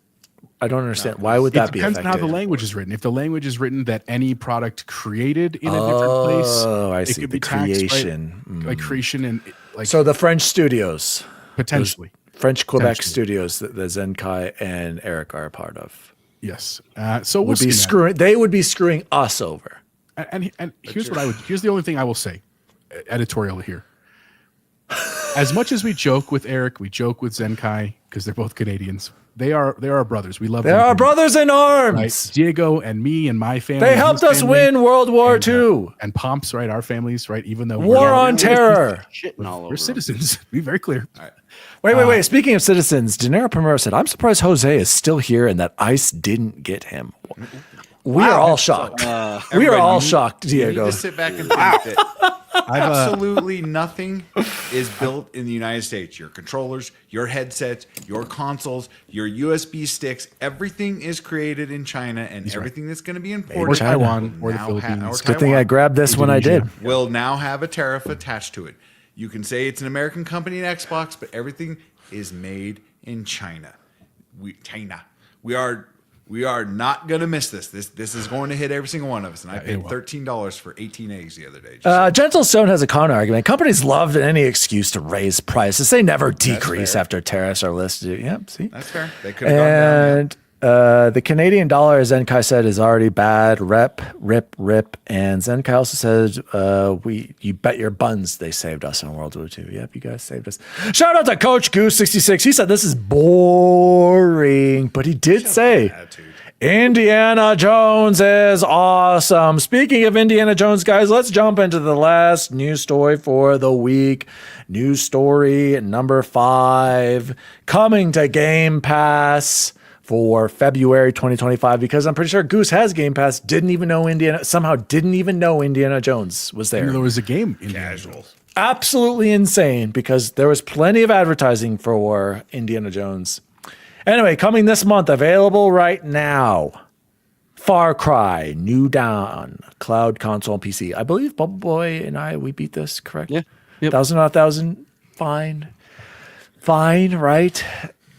I don't understand. Why would that It be depends on affected? how the language is written. If the language is written that any product created in a different place, Oh, I it see. could The be taxed, right? creation. Like creation and like So the French studios, potentially. French Quebec Potentially. studios that Zenkai and Eric are a part of, Yes. So we'll would be see. Man. screwing. They would be screwing us over. And here's what I would. Here's the only thing I will say, editorial here. As much as we joke with Eric, we joke with Zenkai because they're both Canadians. They are our brothers. We love them. They're our brothers in arms. Right? Diego and me and my family. They and helped his us family, win World War II. And Pomps, right? Our families, right? Even though War on Terror. Shitting all over we're 'em. citizens. Be very clear. Wait. Speaking of citizens, Dinero Primero said, I'm surprised Jose is still here and that ICE didn't get him. We are all shocked. We are Everybody, all you- shocked, You need Diego. to sit back and think that absolutely nothing is built in the United States. Your controllers, your headsets, your consoles, your USB sticks, everything is created in China, and everything that's going to be imported Or China. Taiwan will or the now Philippines. Good thing I grabbed this when I did. will now have a tariff attached to it. You can say it's an American company in Xbox, but everything is made in China. We are not going to miss this. This is going to hit every single one of us. And I paid $13 for 18 eggs the other day. Gentle Stone has a counter argument. Companies love any excuse to raise prices. They never decrease fair. after tariffs are listed. Yep, see? That's fair. They could have gone down. And the Canadian dollar, as Zenkai said, is already bad. Rip. And Zenkai also says, you bet your buns they saved us in World War II. Yep, you guys saved us. Shout out to Coach Goose66. He said this is boring, but he did say Attitude. Indiana Jones is awesome. Speaking of Indiana Jones, guys, let's jump into the last news story for the week. News story number 5, coming to Game Pass for February 2025, because I'm pretty sure Goose has Game Pass, didn't even know Indiana Jones was there. There was a game in Casual. Absolutely insane, because there was plenty of advertising for Indiana Jones. Anyway, coming this month, available right now. Far Cry, New Dawn, cloud, console, and PC. I believe Bubble Boy and we beat this, correct? Yeah. Yep. 1,000 out of 1,000, fine, right?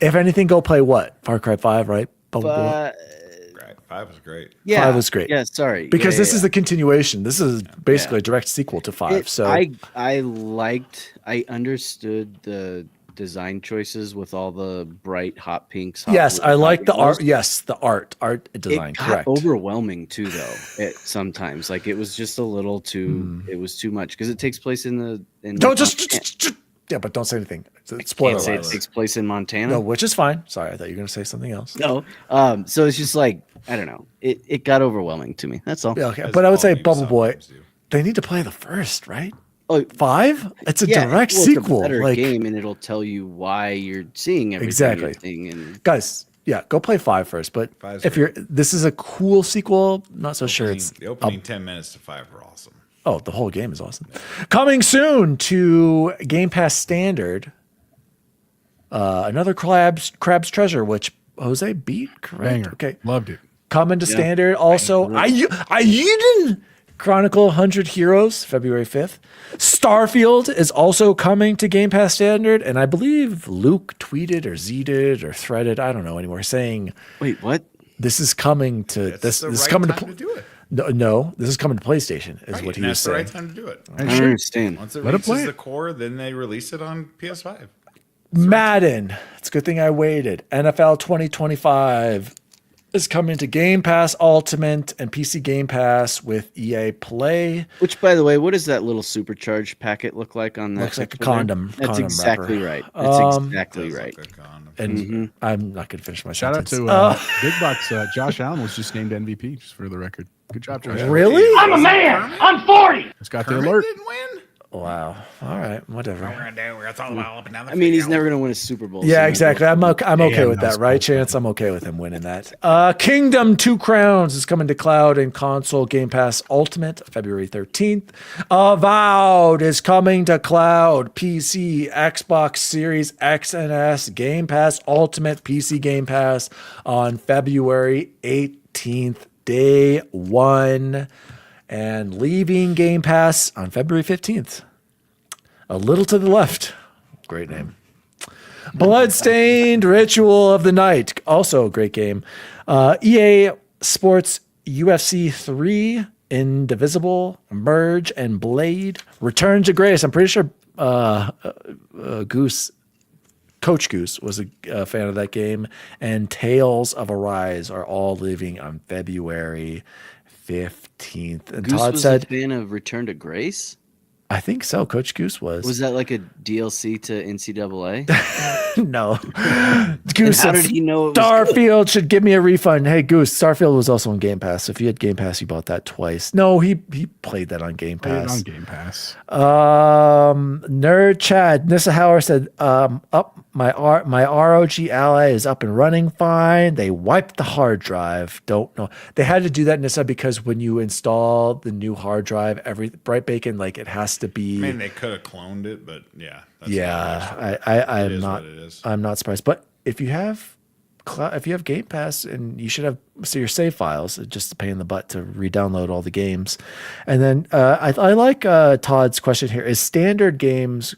If anything, go play what? Far Cry 5, right? Bubble Boy. Right. 5 was great. Yeah, 5 was great. Yeah, sorry. Because Yeah, this yeah, is the continuation. This is basically a direct sequel to 5. It- So I understood the design choices with all the bright hot pinks. Hot yes, blues, I like hot the art. yellows. Yes, the art design. It got Correct. overwhelming too, though. Sometimes, like, it was just a little too. It was too much because it takes place in the. Don't yeah, but don't say anything. It's spoiler Can't say it alert. takes place in Montana. No, which is fine. Sorry, I thought you were going to say something else. No. So it's just like, I don't know. It got overwhelming to me. That's all. Yeah, okay. As But I would all say games Bubble Boy, sometimes do. they need to play the first, right? Oh, 5? It's a yeah, direct well, it's sequel. a better Like, game, and it'll tell you why you're seeing everything. Exactly. You're seeing and guys, yeah, go play 5 first. But 5's if this is a cool sequel, not so sure it's. The opening 10 minutes to 5 were awesome. Oh, the whole game is awesome. Coming soon to Game Pass Standard. Another Crab's Treasure, which Jose beat, correct? Banger. Okay. Loved it. Coming to Standard. Also, Ayuden Chronicle 100 Heroes, February 5th. Starfield is also coming to Game Pass Standard. And I believe Luke tweeted or Z'd or threaded, I don't know anymore, saying wait, what? this is coming to It's this the is right coming time to do it. No, this is coming to PlayStation, is Right, what he and was that's the right saying. time to do it. I don't understand. Once it Let it reaches play the it. core, then they release it on PS5. Madden. It's a good thing I waited. NFL 2025 is coming to Game Pass Ultimate and PC Game Pass with EA Play. Which, by the way, what does that little supercharged packet look like on that? Looks like a picture there? condom. That's condom exactly wrapper. right. That's exactly Does right. look good condom. And I'm not going to finish my Shout out sentence. to Big Bucks. Josh Allen was just named MVP, just for the record. Good job, Josh. Allen. Really? I'm a man. I'm 40. Just got the Kermit alert. didn't win. Wow. All right. Whatever. I mean, he's never going to win a Super Bowl. Yeah, so exactly. I'm okay Yeah, with that was that, right, cool. Chance? I'm okay with him winning that. Kingdom 2 Crowns is coming to cloud and console Game Pass Ultimate February 13th. Avowed is coming to cloud, PC, Xbox Series X and S, Game Pass Ultimate, PC Game Pass on February 18th, day 1. And leaving Game Pass on February 15th. A Little to the Left. Great name. Bloodstained Ritual of the Night. Also a great game. EA Sports UFC 3, Indivisible, Merge, and Blade. Return to Grace. I'm pretty sure Coach Goose was a fan of that game. And Tales of Arise are all leaving on February 15th. And Goose Todd was said, a fan of Return to Grace. I think so. Coach Goose was. Was that like a DLC to NCAA? No. And Goose how said, did he know it was good? Starfield should give me a refund. Hey, Goose, Starfield was also on Game Pass. If you had Game Pass, you bought that twice. No, he played that on Game Play it Pass. on Game Pass. Nerd Chad Nissa Hauer said, my ROG Ally is up and running fine. They wiped the hard drive. Don't know. They had to do that, Nissa, because when you install the new hard drive, Bright Bacon, like it has to be. I mean, they could have cloned it, but yeah. That's Yeah, It I'm is not. what it is. I'm not surprised. But if you have Game Pass, and you should have your save files, it's just a pain in the butt to re-download all the games. And then I like Todd's question here: is standard games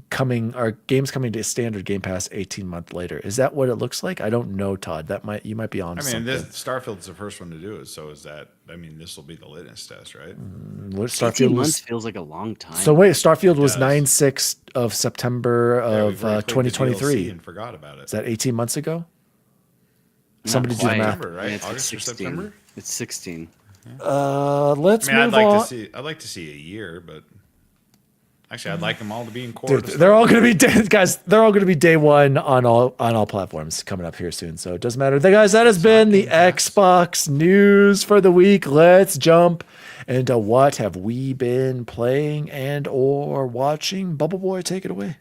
coming? Are games coming to standard Game Pass 18 months later? Is that what it looks like? I don't know, Todd. You might be on. I mean, something. Starfield's the first one to do it, so is that? I mean, this will be the litmus test, right? What 18 Starfield months was. feels like a long time. So wait, Starfield was does. 9/6 of September Yeah, of we've already played the 2023. DLC and forgot about it. Is that 18 months ago? Not Somebody do the quite. math. September, right? Yeah, it's August or 16. September? It's 16. Let's I mean, move I'd on. like to see a year, but actually, I'd like them all to be in core. Dude, they're all going to be guys. They're all going to be day one on all platforms coming up here soon. So it doesn't matter. Guys, that has been the Xbox news for the week. Let's jump into what have we been playing and or watching. Bubble Boy, take it away.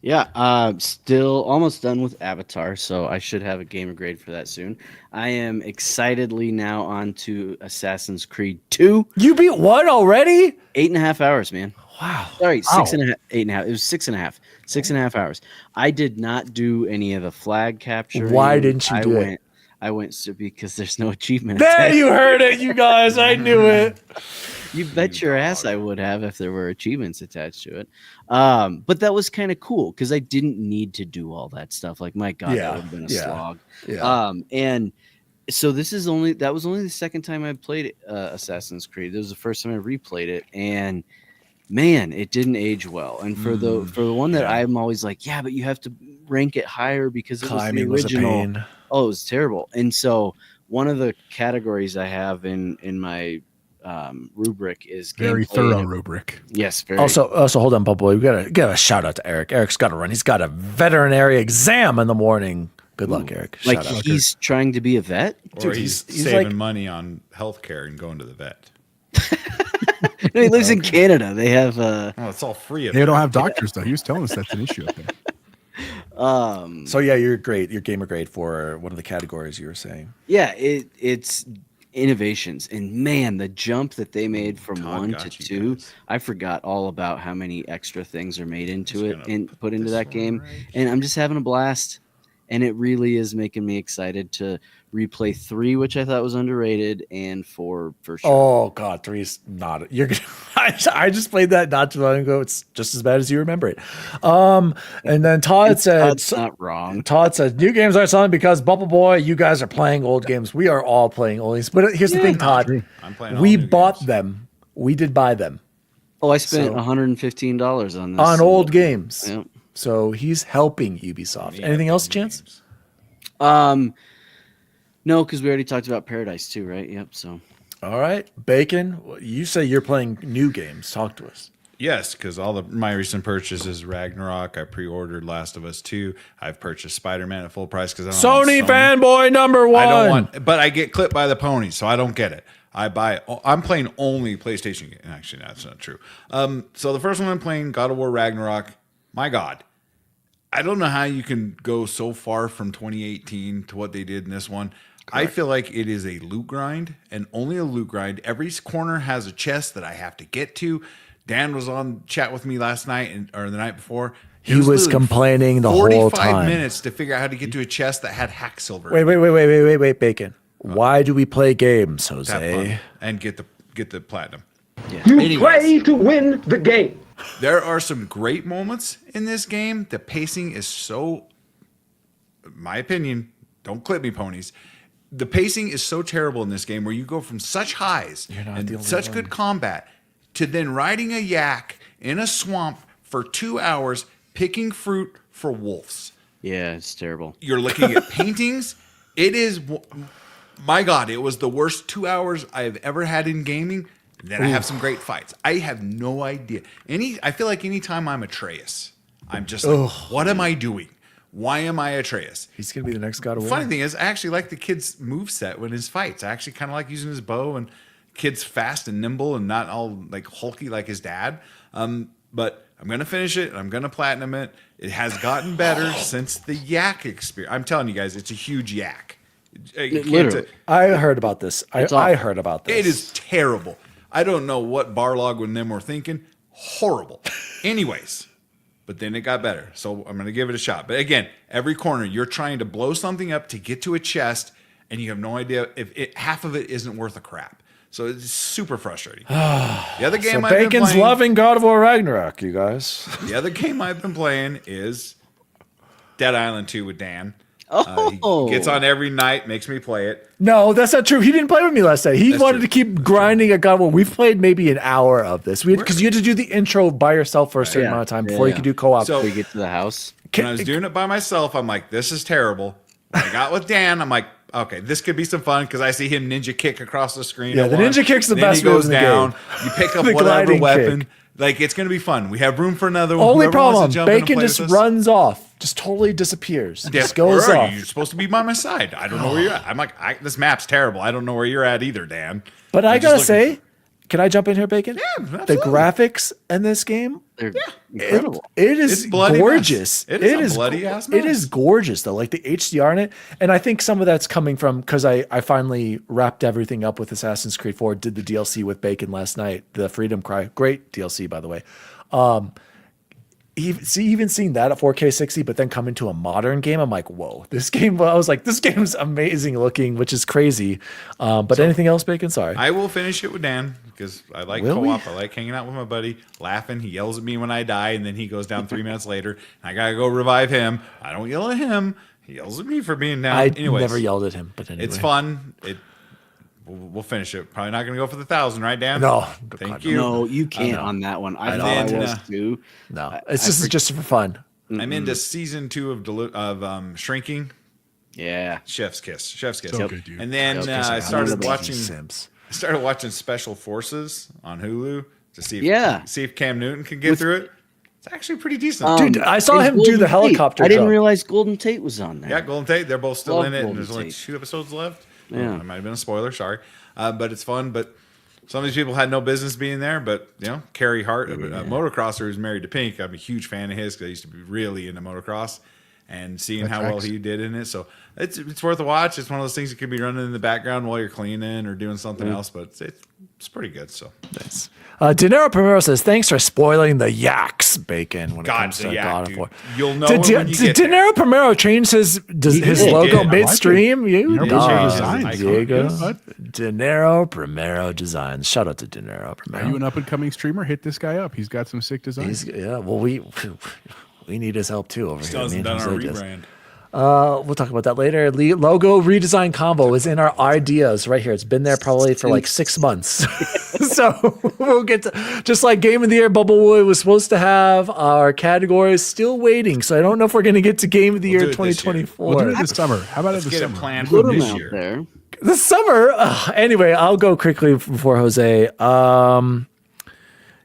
Yeah, still almost done with Avatar, so I should have a gamer grade for that soon. I am excitedly now on to Assassin's Creed 2. You beat one already? 8.5 hours, man. Wow. Sorry, 6.5, 8.5. It was 6.5. 6.5 hours. I did not do any of the flag capturing. Why didn't you do it? I went because there's no achievement. There, attached. you heard it, you guys. I knew it. You bet your ass I would have if there were achievements attached to it. But that was kind of cool because I didn't need to do all that stuff. Like, my God, that would have been a slog. Yeah. And so that was only the second time I played Assassin's Creed. This was the first time I replayed it, and man, it didn't age well. And for the one that I'm always like, yeah, but you have to rank it higher because it Climbing was was the a original. pain. Oh, it was terrible. And so one of the categories I have in my rubric is Very gameplay thorough and- rubric. Yes, very. Also, hold on, Bubble Boy. We got a shout out to Eric. Eric's got to run. He's got a veterinary exam in the morning. Good luck, Eric. like Shout out. he's trying to be a vet. Or Dude, he's he's saving like- money on healthcare and going to the vet. No, he lives in Canada. They have Oh, it's all free. They don't have doctors though. He was telling us that's an issue up there. So yeah, you're great. You're gamer grade for one of the categories you were saying. yeah, it's innovations, and man, the jump that they made from Todd 1 got to you 2, guys. I forgot all about how many extra things are made into Just it gonna and put into this that one game, right and I'm just having a blast. And it really is making me excited to replay 3, which I thought was underrated, and 4 for sure. Oh God, 3's not. You're gonna. I just played that not too long ago. It's just as bad as you remember it. And then Todd said. That's not wrong. Todd says new games aren't selling because Bubble Boy, you guys are playing old games. We are all playing old games. But here's the thing, Todd. I'm playing all We new bought games. them. We did buy them Oh, I spent So- $115 on this. on old games. Yep. So he's helping Ubisoft. Me, Anything I else, play new Chance? games. No, because we already talked about Paradise too, right? Yep. So All right, Bacon. You say you're playing new games. Talk to us. Yes, because my recent purchases, Ragnarok. I pre-ordered Last of Us 2. I've purchased Spider-Man at full price because Sony fanboy number one. I don't want, but I get clipped by the ponies, so I don't get it. I'm playing only PlayStation games. Actually, that's not true. So the first one I'm playing, God of War Ragnarok. My God, I don't know how you can go so far from 2018 to what they did in this one. I feel like it is a loot grind and only a loot grind. Every corner has a chest that I have to get to. Dan was on chat with me last night or the night before. He was literally complaining the whole 45 time. minutes to figure out how to get to a chest that had hack silver. Wait, Bacon. Why do we play games, Have Jose? fun and get the platinum. yeah. You Anyways, play to win the game. There are some great moments in this game. The pacing is so, my opinion, don't clip me, ponies. The pacing is so terrible in this game where you go from such highs not the and only such one. good combat to then riding a yak in a swamp for 2 hours picking fruit for wolves. yeah, it's terrible. You're looking at paintings. It is My God, it was the worst 2 hours I've ever had in gaming. Then I have some great fights. I have no idea. I feel like anytime I'm Atreus, I'm just like, what am I doing? Why am I Atreus? He's gonna be the next God of War. Funny thing is, I actually like the kid's moveset when his fights. I actually kind of like using his bow, and kid's fast and nimble and not all like hulky like his dad. But I'm gonna finish it and I'm gonna platinum it. It has gotten better since the yak experience. I'm telling you guys, it's a huge yak. Literally. I heard about this. I heard about this. It is terrible. I don't know what Barlog and them were thinking. Horrible. Anyways, but then it got better. So I'm going to give it a shot. But again, every corner, you're trying to blow something up to get to a chest, and you have no idea if half of it isn't worth a crap. So it's super frustrating. The other game So I've been Bacon's playing, loving God of War Ragnarok, you guys. the other game I've been playing is Dead Island 2 with Dan. Oh, He gets on every night, makes me play it. No, that's not true. He didn't play with me last night. He That's wanted true. to keep grinding at God of War. We've played maybe an hour of this. Because you had to do the intro by yourself for a certain Yeah. amount of time Yeah, before you yeah. could do co-op. So- we get to the house. When I was doing it by myself, I'm like, this is terrible. When I got with Dan, I'm like, okay, this could be some fun because I see him ninja kick across the screen. Yeah, at the once. ninja kick's the Then best he goes move in the down. game. You pick up The whatever gliding weapon. kick. Like, it's going to be fun. We have room for another one. Only Whoever wants to problem, jump in and Bacon play just with us. runs off. Just totally disappears. Yeah, Just goes where are off. you? You're supposed to be by my side. I don't know where you're at. I'm like, this map's terrible. I don't know where you're at either, Dan. But I'm I just gotta looking say, can I jump in here, Bacon? Yeah, The absolutely. graphics in this game, They're incredible. it is It's bloody gorgeous. mess. It is a bloody ass It mess. is gorgeous though, like the HDR in it, and I think some of that's coming from because I finally wrapped everything up with Assassin's Creed 4. Did the DLC with Bacon last night, the Freedom Cry, great DLC by the way. Even seeing that at 4K 60, but then coming to a modern game, I'm like, whoa, this game. I was like, this game's amazing looking, which is crazy. But anything else, Bacon? Sorry. I will finish it with Dan because I like Will we? co-op. I like hanging out with my buddy, laughing. He yells at me when I die, and then he goes down 3 minutes later. And I gotta go revive him. I don't yell at him. He yells at me for being down. I Anyways, never yelled at him, but anyway, It's fun. We'll finish it. Probably not gonna go for the 1,000, right, Dan? No, Thank God, you. No, you can't on that one. I thought I then, was too. No, it's just for fun. I'm into season 2 of Shrinking. Yeah. Chef's Kiss. Chef's Kiss. So good, dude. And then Yep. I started watching. Sims. I started watching Special Forces on Hulu to see if Cam Newton can get through it. It's actually pretty decent. Dude, I saw and him do Golden the Tate. helicopter I didn't jump. realize Golden Tate was on there. Yeah, Golden Tate. They're both still Love in it, and Golden there's only Tate. 2 episodes left. Yeah. It might have been a spoiler. Sorry, but it's fun. But some of these people had no business being there. But Carrie Hart, a motocrosser who's married to Pink. I'm a huge fan of his because I used to be really into motocross, and seeing how well tracks. he did in it. So it's worth a watch. It's one of those things that could be running in the background while you're cleaning or doing something else. But it's pretty good. So Nice. Dinero Primero says, thanks for spoiling the yaks, Bacon, when it comes to God of War. You'll know Did, when you get there. Dinero Primero change his did. logo He did. midstream? You Dinero dog. Primero Designs. Diego. Yeah, bud. Dinero Primero Designs. Shout out to Dinero Are Primero. you an up and coming streamer? Hit this guy up. He's got some sick designs. Well, we need his help too over Still here. hasn't done our Jose does. rebrand. We'll talk about that later. Logo redesign combo is in our ideas right here. It's been there probably for like 6 months. So we'll get to, just like Game of the Year Bubble Boy was supposed to have, our category is still waiting. So I don't know if we're going to get to Game of the We'll Year do it this year. 2024. We'll do it this summer. How about Let's it this get a summer? plan Put for them this out year. there. This summer. Anyway, I'll go quickly before Jose.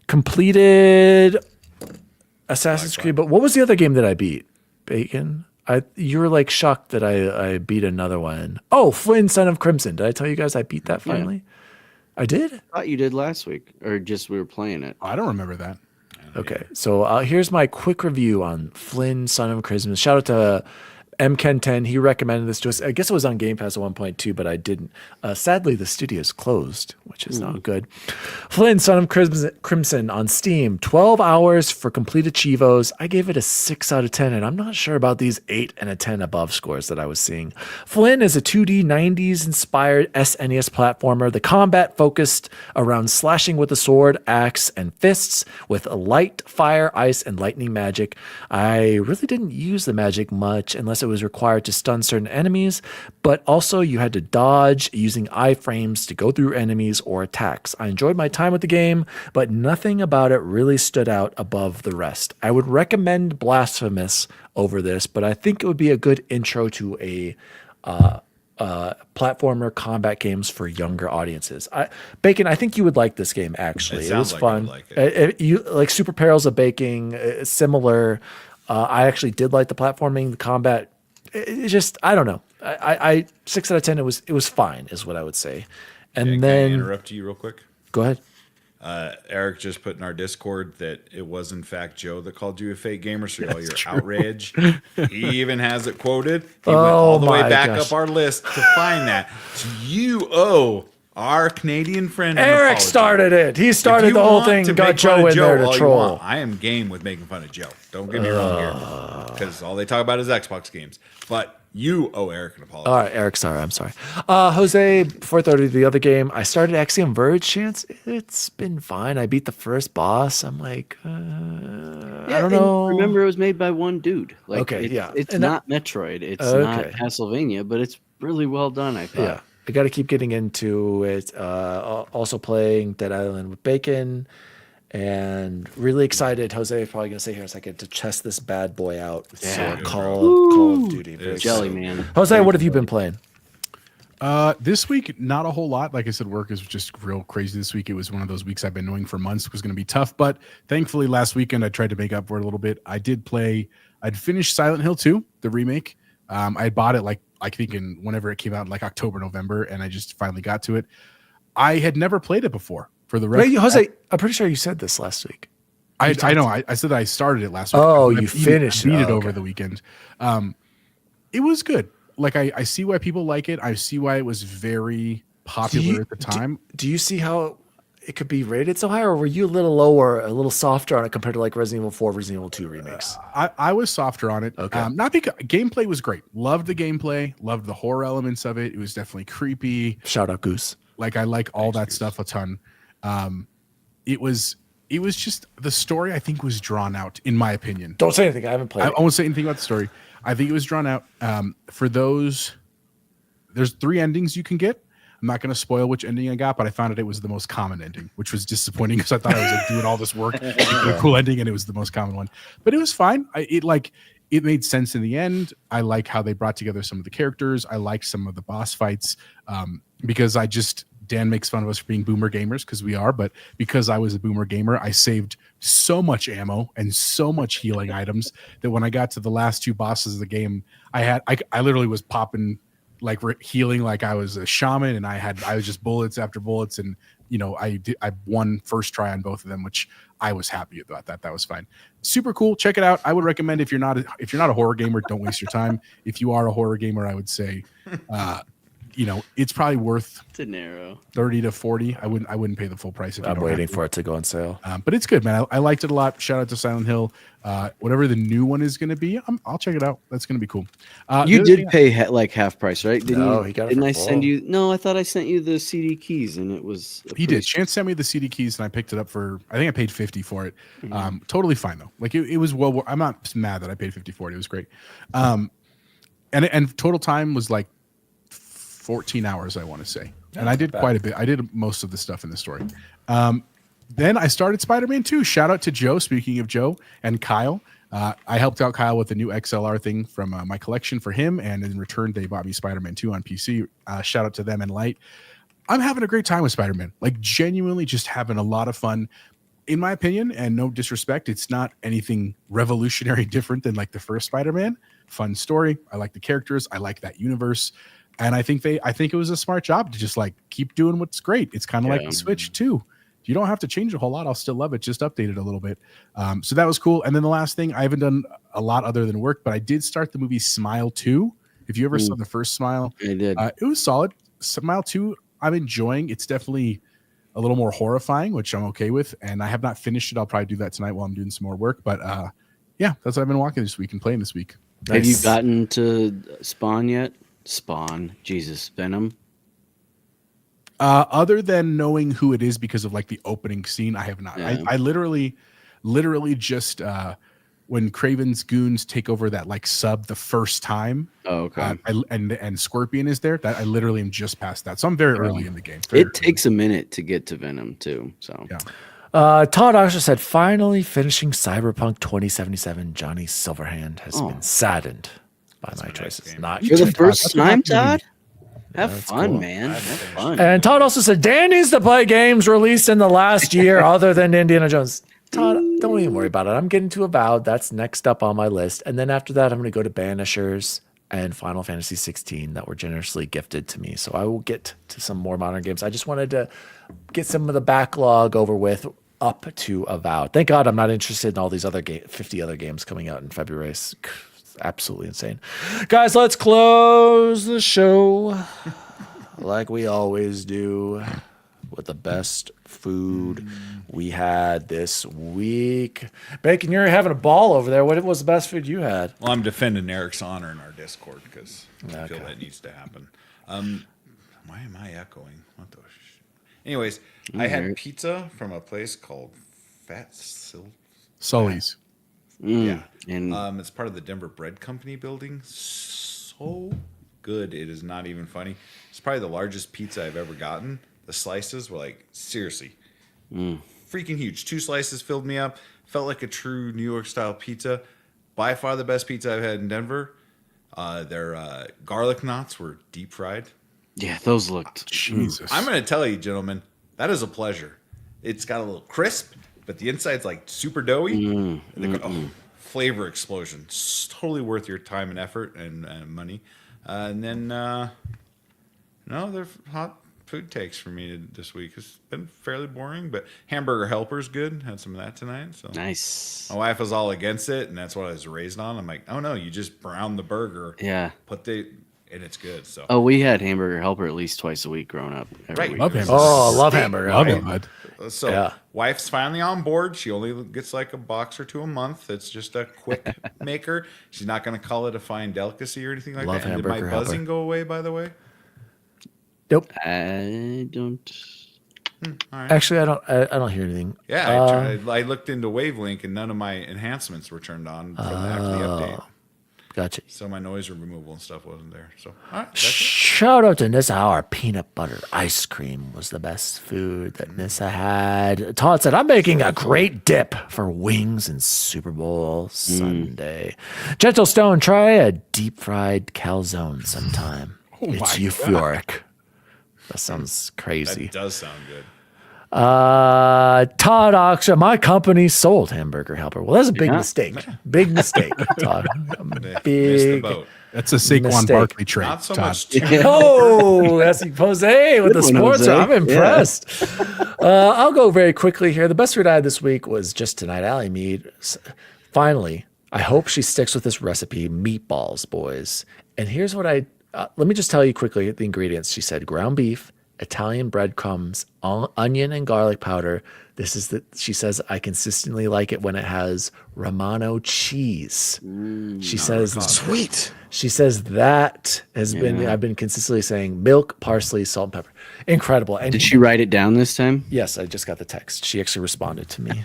Completed Assassin's Creed, but what was the other game that I beat? Bacon? You were like shocked that I beat another one. Oh, Flynn, Son of Crimson. Did I tell you guys I beat that finally? I did? I thought you did last week, or just we were playing it. I don't remember that. Okay, so here's my quick review on Flynn, Son of Crimson. Shout out to MKen10. He recommended this to us. I guess it was on Game Pass at 1.2, but I didn't. Sadly, the studio's closed, which is not good. Flynn, Son of Crimson on Steam. 12 hours for complete achievos. I gave it a 6 out of 10, and I'm not sure about these 8 and a 10 above scores that I was seeing. Flynn is a 2D 90s inspired SNES platformer. The combat focused around slashing with a sword, axe, and fists with light, fire, ice, and lightning magic. I really didn't use the magic much unless it was required to stun certain enemies, but also you had to dodge using iframes to go through enemies or attacks. I enjoyed my time with the game, but nothing about it really stood out above the rest. I would recommend Blasphemous over this, but I think it would be a good intro to a platformer combat games for younger audiences. Bacon, I think you would like this game. Actually, It it was sounds like I fun. would like it. You like Super Perils of Baking, similar. I actually did like the platforming, the combat. It just, I don't know. I 6 out of 10. It was fine, is what I would say. And Can I then interrupt you real quick? go ahead. Eric just put in our Discord that it was in fact Joe that called you a fake gamer, so all your outrage. He even has it quoted. He went all the way my back gosh. up our list to find that. So you owe our Canadian friend an Eric apology. started it. He If started you the whole want thing. to Got make fun Joe of in there all to you troll. want, I am game with making fun of Joe. Don't get me wrong here, because all they talk about is Xbox games. But you owe Eric an apology. All right, Eric, sorry. I'm sorry. Jose, before I throw to the other game, I started Axiom Verge Chance. It's been fine. I beat the first boss. I'm like, I don't and know. Remember, it was made by one dude. Like, Okay, yeah. It's And not Metroid. It's not Okay. Castlevania, but it's really well done, I thought. Yeah, I got to keep getting into it. Also playing Dead Island with Bacon, and really excited. Jose is probably gonna stay here in a second to test this bad boy out. Yeah. So Call of Duty. Very Jelly excited. man. Jose, what have you been playing? This week, not a whole lot. Like I said, work is just real crazy this week. It was one of those weeks I've been knowing for months was going to be tough, but thankfully last weekend I tried to make up for it a little bit. I'd finished Silent Hill 2, the remake. I had bought it like I think in whenever it came out, like October, November, and I just finally got to it. I had never played it before. For the record, Wait, Jose, I'm pretty sure you said this last week. I know. I said that I started it last week. Oh, I you beat it- finished I it. beat it Oh, over okay. the weekend. It was good. Like I see why people like it. I see why it was very popular at the time. Do you see how it could be rated so high, or were you a little lower, a little softer on it compared to like Resident Evil 4, Resident Evil 2 remakes? I was softer on it. Okay. Not because gameplay was great. Loved the gameplay. Loved the horror elements of it. It was definitely creepy. Shout out Goose. Like I like all that stuff a ton. It was just the story. I think was drawn out, in my opinion. Don't say anything. I haven't played I it. won't say anything about the story. I think it was drawn out. For those, there's 3 endings you can get. I'm not going to spoil which ending I got, but I found out it was the most common ending, which was disappointing because I thought I was like doing all this work to get a cool ending, and it was the most common one. But it was fine. It made sense in the end. I like how they brought together some of the characters. I liked some of the boss fights because Dan makes fun of us for being boomer gamers because we are, but because I was a boomer gamer, I saved so much ammo and so much healing items that when I got to the last 2 bosses of the game, I literally was popping like healing like I was a shaman, and I was just bullets after bullets, and I won first try on both of them, which I was happy about that. That was fine. Super cool. Check it out. I would recommend if you're not a horror gamer, don't waste your time. If you are a horror gamer, I would say it's probably worth Dinero. 30 to 40. I wouldn't pay the full price if you I'm don't waiting have to. for it to go on sale. But it's good, man. I liked it a lot. Shout out to Silent Hill. Whatever the new one is going to be, I'll check it out. That's going to be cool. You the other did thing- pay like half price, right? No, he got it Didn't for I full. send you? No, I thought I sent you the CD keys, and it was. He did. Chance sent me the CD keys, and I picked it up for. I think I paid 50 for it. Totally fine though. Like it was well. I'm not mad that I paid 50 for it. It was great. And total time was like 14 hours, I want to say. And I did quite a bit. I did most of the stuff in the story. Then I started Spider-Man 2. Shout out to Joe. Speaking of Joe and Kyle, I helped out Kyle with the new XLR thing from my collection for him, and in return, they bought me Spider-Man 2 on PC. Shout out to them and Light. I'm having a great time with Spider-Man. Like genuinely, just having a lot of fun. In my opinion, and no disrespect, it's not anything revolutionary different than like the first Spider-Man. Fun story. I like the characters. I like that universe. And I think it was a smart job to just like keep doing what's great. It's kind of like the Switch too. You don't have to change a whole lot. I'll still love it. Just update it a little bit. So that was cool. And then the last thing, I haven't done a lot other than work, but I did start the movie Smile 2. If you ever saw the first Smile, I did. it was solid. Smile 2, I'm enjoying. It's definitely a little more horrifying, which I'm okay with. And I have not finished it. I'll probably do that tonight while I'm doing some more work. But yeah, that's what I've been walking this week and playing this week. Have you Nice. gotten to Spawn yet? Spawn, Jesus, Venom. Other than knowing who it is because of like the opening scene, I have not. Yeah. I literally just when Craven's goons take over that like sub the first time, Oh, okay. and Scorpion is there. That I literally am just past that, so I'm very early in the game. Very It takes a minute to get to Venom too. So Yeah. Todd also said, finally finishing Cyberpunk 2077. Johnny Silverhand has Oh. been saddened by my a nice choices. game. Not for the Todd. first That's what time, happened to me. Todd. Have That's fun, cool. man. Have fun. And Todd also said Dan needs to play games released in the last year other than Indiana Jones. Todd, don't even worry about it. I'm getting to Avowed. That's next up on my list. And then after that, I'm going to go to Banishers and Final Fantasy 16 that were generously gifted to me. So I will get to some more modern games. I just wanted to get some of the backlog over with up to Avowed. Thank God I'm not interested in all these other 50 other games coming out in February. It's absolutely insane. Guys, let's close the show like we always do with the best food we had this week. Bacon, you're having a ball over there. What was the best food you had? Well, I'm defending Eric's honor in our Discord because I feel Okay. that needs to happen. Why am I echoing? What the Anyways, I had pizza from a place called Fat Sully's. Yeah. And It's part of the Denver Bread Company building. So good. It is not even funny. It's probably the largest pizza I've ever gotten. The slices were like, seriously, freaking huge. 2 slices filled me up. Felt like a true New York style pizza. By far the best pizza I've had in Denver. Their garlic knots were deep fried. yeah, those looked. Jesus. I'm going to tell you, gentlemen, that is a pleasure. It's got a little crisp, but the inside's like super doughy. Flavor explosion. It's totally worth your time and effort and money. And then, no, they're hot food takes for me this week. It's been fairly boring, but Hamburger Helper's good. Had some of that tonight. So Nice. my wife was all against it, and that's what I was raised on. I'm like, oh no, you just brown the burger, Yeah. and it's good. So Oh, we had Hamburger Helper at least twice a week growing up. Every Right. week. Love It was- hamburger. Oh, I love hamburger. Love Okay. it, bud. So Yeah. wife's finally on board. She only gets like a box or 2 a month. It's just a quick maker. She's not going to call it a fine delicacy or anything like Love that. And did my Hamburger buzzing Helper. go away, by the way? Nope. I don't. All right. Actually, I don't hear anything. Yeah, I looked into Wavelink and none of my enhancements were turned on from after the update. Gotcha. So my noise removal and stuff wasn't there. So all right, that's it. Shout out to Nissa. Our peanut butter ice cream was the best food that Nissa had. Todd said, I'm making a great dip for wings and Super Bowl Sunday. Gentle Stone, try a deep fried calzone sometime. It's my euphoric. That sounds crazy. That does sound good. Todd Oxtra, my company sold Hamburger Helper. Well, that's a big mistake. Big mistake, Todd. They missed the Big. boat. That's a Saquon Mistake. Barkley trade. Not so Todd. much. Oh, that's Jose with the Good one, sports. Jose. I'm impressed. I'll go very quickly here. The best food I had this week was just tonight. Allie Mead, finally, I hope she sticks with this recipe. Meatballs, boys. And here's what let me just tell you quickly the ingredients. She said ground beef, Italian breadcrumbs, onion and garlic powder. She says, I consistently like it when it has Romano cheese. She says, Sweet. she says that has been, I've been consistently saying milk, parsley, salt, and pepper. Incredible. And Did she write it down this time? yes, I just got the text. She actually responded to me.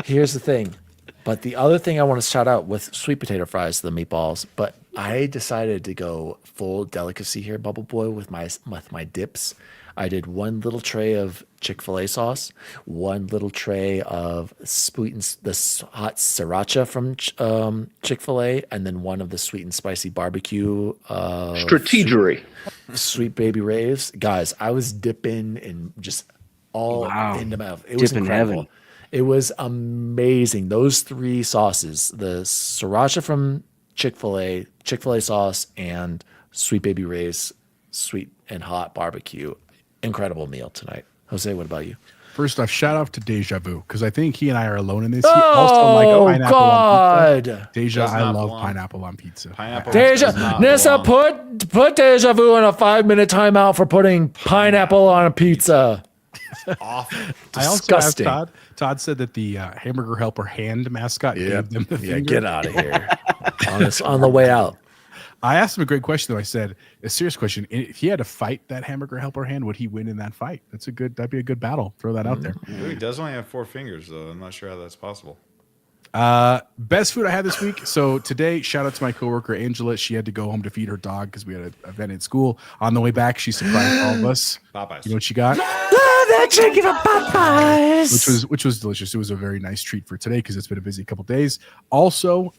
Here's the thing. But the other thing I want to shout out with sweet potato fries, the meatballs, but I decided to go full delicacy here, Bubble Boy, with my dips. I did 1 little tray of Chick-fil-A sauce, 1 little tray of the hot sriracha from Chick-fil-A, and then 1 of the sweet and spicy barbecue Strategery. Sweet Baby Rays. Guys, I was dipping and just all Wow. into my mouth. It was Dip in incredible. heaven. It was amazing. Those 3 sauces, the sriracha from Chick-fil-A, Chick-fil-A sauce, and Sweet Baby Ray's sweet and hot barbecue. Incredible meal tonight. Jose, what about you? First off, shout out to Deja Vu because I think he and I are alone in this. He also like pineapple on pizza. God. Deja, Does I not love belong. pineapple on pizza. Pineapple Deja, does not Nissa, belong. put Deja Vu on a 5-minute timeout for putting pineapple on a pizza. Awful. I also asked Disgusting. Todd. Todd said that the Hamburger Helper hand mascot gave them the Yeah, finger. get out of here. on the way out. I asked him a great question though. I said a serious question. If he had to fight that Hamburger Helper hand, would he win in that fight? That'd be a good battle. Throw that out there. Ooh, he does only have 4 fingers, though. I'm not sure how that's possible. Best food I had this week. So today, shout out to my coworker Angela. She had to go home to feed her dog because we had an event at school. On the way back, she surprised all of us. Popeyes. You know what she got? Love fried chicken from Popeyes. which was delicious. It was a very nice treat for today because it's been a busy couple days. Also,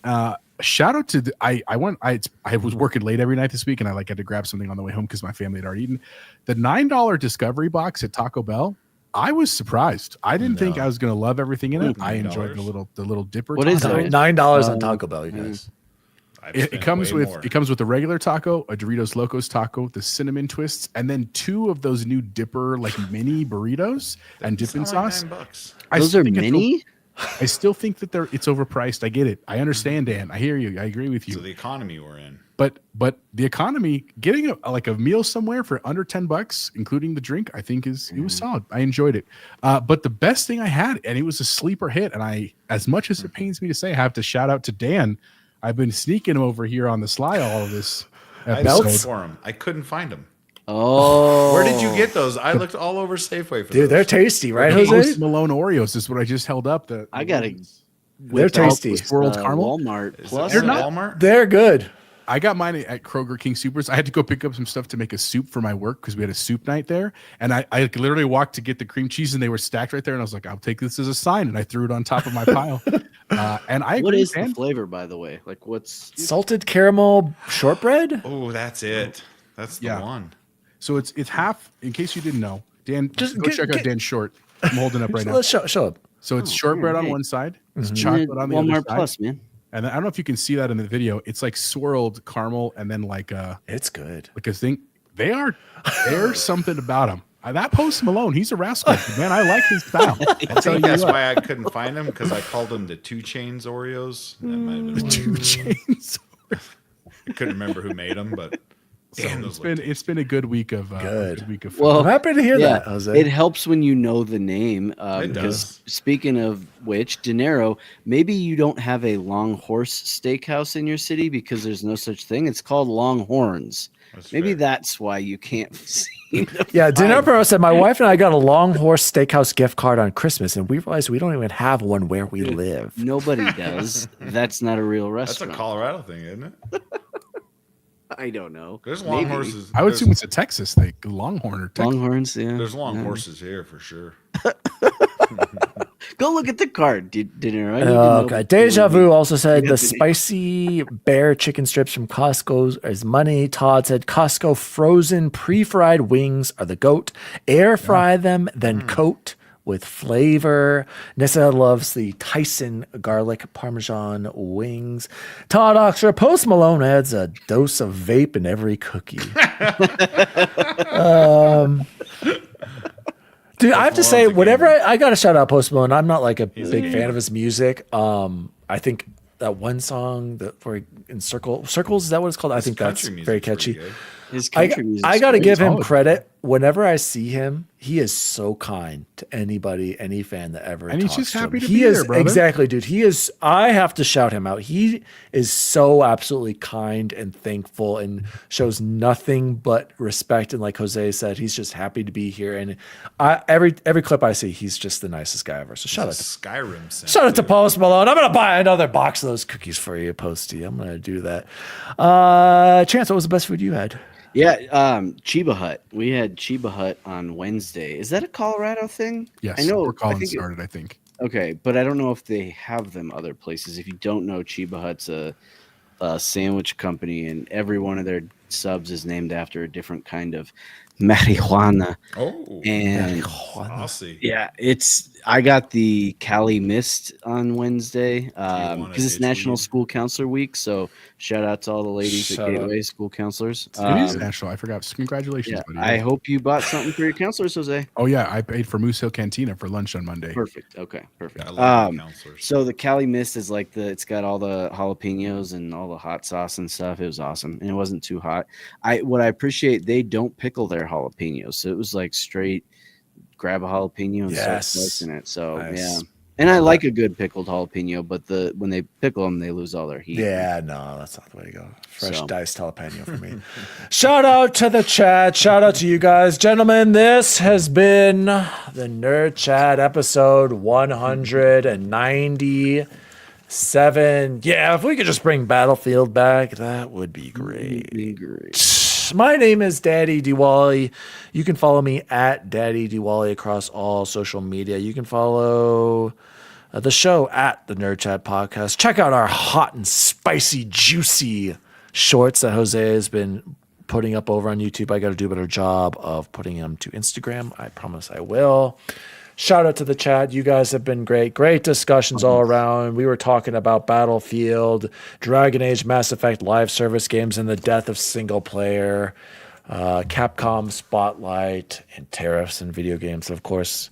shout out to I was working late every night this week, and I had to grab something on the way home because my family had already eaten. The $9 Discovery box at Taco Bell. I was surprised. I didn't think I was going to love everything in it. I enjoyed the little dipper. What is taco. it? $9 on Taco Bell, you guys. It comes with a regular taco, a Doritos Locos taco, the cinnamon twists, and then 2 of those new dipper mini burritos and dipping sauce. $9. Those are mini. I still think that it's overpriced. I get it. I understand, Dan. I hear you. I agree with you. So the economy we're in. But the economy, getting a meal somewhere for under $10, including the drink, I think it was solid. I enjoyed it. But the best thing I had, and it was a sleeper hit, and as much as it pains me to say, I have to shout out to Dan. I've been sneaking him over here on the sly all of this I episode. looked for them. I couldn't find them. Oh, Where did you get those? I looked all over Safeway for Dude, those. they're tasty, right, Post Jose? Malone Oreos is what I just held up. I gotta. They're tasty. Swirled caramel. Walmart Is Plus. it They're not- Walmart? They're good. I got mine at Kroger King Supers. I had to go pick up some stuff to make a soup for my work because we had a soup night there. And I literally walked to get the cream cheese and they were stacked right there. And I was like, I'll take this as a sign. And I threw it on top of my pile. And I What agree, is the Dan. flavor, by the way? What's Salted caramel shortbread? Oh, that's it. That's the Yeah. one. So it's half, in case you didn't know, Dan, Just go check out Dan's short. I'm holding up right now. Let's show up. So it's shortbread on hey. one side, it's Mhm. chocolate on the other Walmart side. Plus, man? And then, I don't know if you can see that in the video. It's like swirled caramel and then It's good. a thing. There's something about them. That Post Malone, he's a rascal. Man, I like his style. I think that's why I couldn't find them because I called them the 2 Chains Oreos. That might have been one. 2 Chains. I couldn't remember who made them, but damn, those look It's been a good week of Good. food. Well, I'm happy to hear yeah, that, Jose. it helps when you know the name. It Because does. speaking of which, De Niro, maybe you don't have a Longhorse Steakhouse in your city because there's no such thing. It's called Longhorns. That's Maybe fair. that's why you can't see. Yeah, Dinner Pro said my wife and I got a Longhorse Steakhouse gift card on Christmas, and we realized we don't even have one where we live. Nobody does. That's not a real That's a restaurant. Colorado thing, isn't it? I don't know. There's long Maybe. horses. I would there's, assume it's a Texas thing, Longhorn or Texas. Longhorns, yeah. there's long Yeah. horses here for sure. Go look at the card, De Niro. I need to Oh, know okay. before Deja we- Vu also said we the get the name. spicy bear chicken strips from Costco is money. Todd said Costco frozen pre-fried wings are the goat. Air fry them, then coat with flavor. Nissa loves the Tyson garlic parmesan wings. Todd Oxford, Post Malone adds a dose of vape in every cookie. Dude, I have to say, Malone's a whenever gamer. I got to shout out Post Malone, I'm not like a a big fan gamer. of his music. I think that one song that for in circles is that what it's called? I think that's Country very music's pretty catchy. good. His I, country music's I got to great. give him solid. credit. Whenever I see him, he is so kind to anybody, any fan that ever. And he's talks just to him. happy to he be is there, brother. exactly, dude. He is. I have to shout him out. He is so absolutely kind and thankful, and shows nothing but respect. And like Jose said, he's just happy to be here. And every clip I see, he's just the nicest guy ever. So shout out It's to a Skyrim sound. Shout out to too. Post Malone. I'm gonna buy another box of those cookies for you, Posty. I'm gonna do that. Chance, what was the best food you had? Yeah, Chiba Hut. We had Chiba Hut on Wednesday. Is that a Colorado thing? Yes, I know. where I Colin think started, I think. okay, but I don't know if they have them other places. If you don't know, Chiba Hut's a sandwich company, and every one of their subs is named after a different kind of marijuana. Oh, And saucy. yeah, I got the Cali Mist on Wednesday wanna because it's ditch National weed? School Counselor Week. So shout out to all the ladies Shout at out. Gateway School Counselors. It is national. I forgot. Congratulations, Yeah, buddy. I hope you bought something for your counselors, Jose. Oh yeah, I paid for Moose Hill Cantina for lunch on Monday. Perfect. Okay, perfect. I love the counselors. So the Cali Mist is like it's got all the jalapenos and all the hot sauce and stuff. It was awesome, and it wasn't too hot. What I appreciate, they don't pickle their jalapenos, so it was like straight grab a jalapeno and start Yes. slicing it. So Nice. yeah, and I like a good pickled jalapeno, but when they pickle them, they lose all their heat. Yeah, no, that's not the way to go. Fresh So. diced jalapeno for me. Shout out to the chat. Shout out to you guys. Gentlemen, this has been the Nerd Chat episode 197. Yeah, if we could just bring Battlefield back, that would be great. Great. much. My name is Daddy Diwali. You can follow me at Daddy Diwali across all social media. You can follow the show at the Nerd Chat Podcast. Check out our hot and spicy, juicy shorts that Jose has been putting up over on YouTube. I got to do a better job of putting them to Instagram. I promise I will. Shout out to the chat. You guys have been great. Great discussions all around. We were talking about Battlefield, Dragon Age, Mass Effect live service games, and the death of single player, Capcom Spotlight, and tariffs and video games. Of course,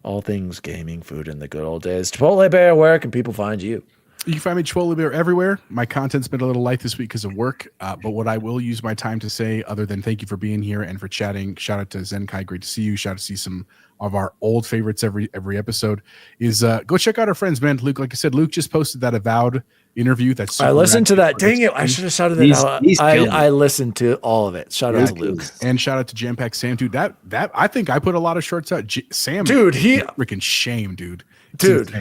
all things gaming, food, and the good old days. Chipotle Bear, where can people find you? You can find me Chipotle Bear everywhere. My content's been a little light this week because of work, but what I will use my time to say, other than thank you for being here and for chatting, shout out to Zenkai, great to see you. Shout out to see some of our old favorites every episode. Is go check out our friends, man. Luke, like I said, Luke just posted that Avowed interview. That's I listened to that. Dang it! I should have shouted that out. I listened to all of it. Shout out to Luke and shout out to Jam Pack Sam, dude. That I think I put a lot of shorts out. Sam, dude, he freaking shame, dude. Dude.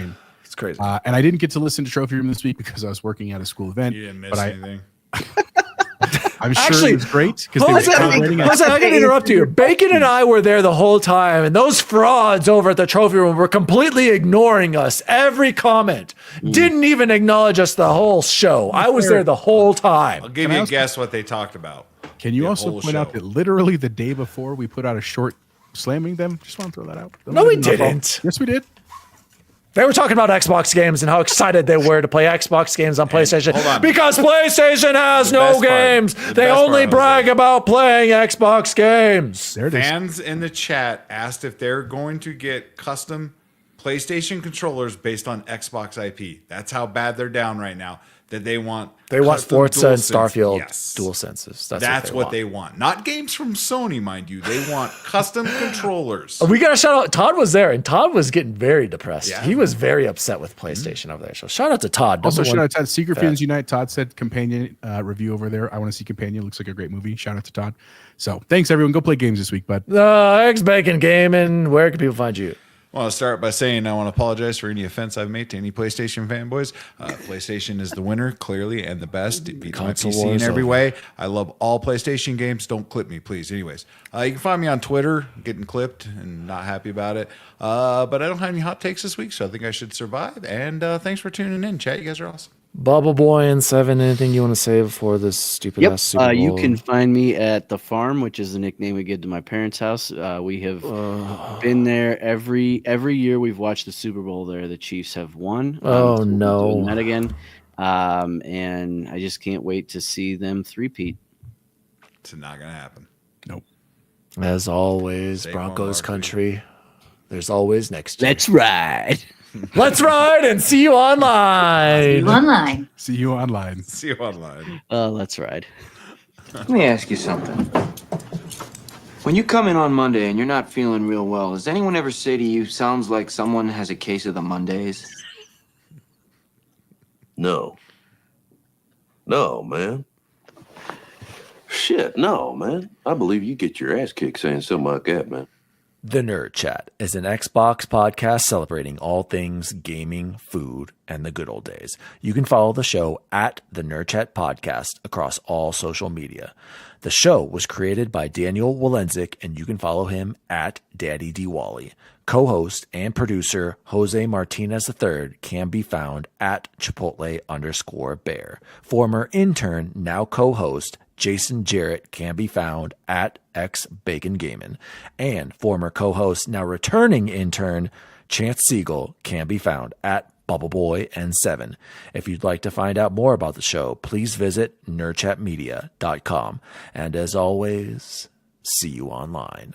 It's crazy. And I didn't get to listen to Trophy Room this week because I was working at a school event. You didn't miss anything. I'm sure it was great because I got to interrupt you. Bacon and I were there the whole time, and those frauds over at the Trophy Room were completely ignoring us. Every comment didn't even acknowledge us the whole show. I was there the whole time. I'll give you a guess what they talked about. Can you also point out that literally the day before we put out a short slamming them? Just want to throw that out. No, we didn't. Yes, we did. They were talking about Xbox games and how excited they were to play Xbox games on PlayStation because PlayStation has no games. They only brag about playing Xbox games. Fans in the chat asked if they're going to get custom PlayStation controllers based on Xbox IP. That's how bad they're down right now. That they want Forza and Starfield DualSenses. That's what they want. Not games from Sony, mind you. They want custom controllers. We got to shout out. Todd was there, and Todd was getting very depressed. Yeah. He was very upset with PlayStation over there. So shout out to Todd. Also, shout out to Todd. Secret Fans Unite. Todd said Companion review over there. I want to see Companion. Looks like a great movie. Shout out to Todd. So thanks, everyone. Go play games this week, bud. X-Bacon Gaming. Where can people find you? I want to start by saying I want to apologize for any offense I've made to any PlayStation fanboys. PlayStation is the winner, clearly, and the best. It beats my PC in every way. I love all PlayStation games. Don't clip me, please. Anyways, you can find me on Twitter, getting clipped and not happy about it. But I don't have any hot takes this week, so I think I should survive. And thanks for tuning in, chat. You guys are awesome. Bubble Boy and Seven, anything you want to say before this stupid ass Super Bowl? You can find me at The Farm, which is the nickname we give to my parents' house. We have been there every year. We've watched the Super Bowl there. The Chiefs have won. Oh, no. Doing that again. And I just can't wait to see them three-peat. It's not going to happen. Nope. As always, Broncos country. There's always next year. Let's ride. Let's ride and see you online. See you online. See you online. Let's ride. Let me ask you something. When you come in on Monday and you're not feeling real well, does anyone ever say to you, sounds like someone has a case of the Mondays? No. No, man. Shit, no, man. I believe you get your ass kicked saying something like that, man. The Nerd Chat is an Xbox podcast celebrating all things gaming, food, and the good old days. You can follow the show at the Nerd Chat Podcast across all social media. The show was created by Daniel Walenzik, and you can follow him at Daddy Diwali. Co-host and producer Jose Martinez III can be found at Chipotle_Bear. Former intern, now co-host Jason Jarrett can be found at X-Bacon Gaming. And former co-host, now returning intern, Chance Siegel can be found at Bubble Boy and 7. If you'd like to find out more about the show, please visit nerdchatmedia.com. And as always, see you online.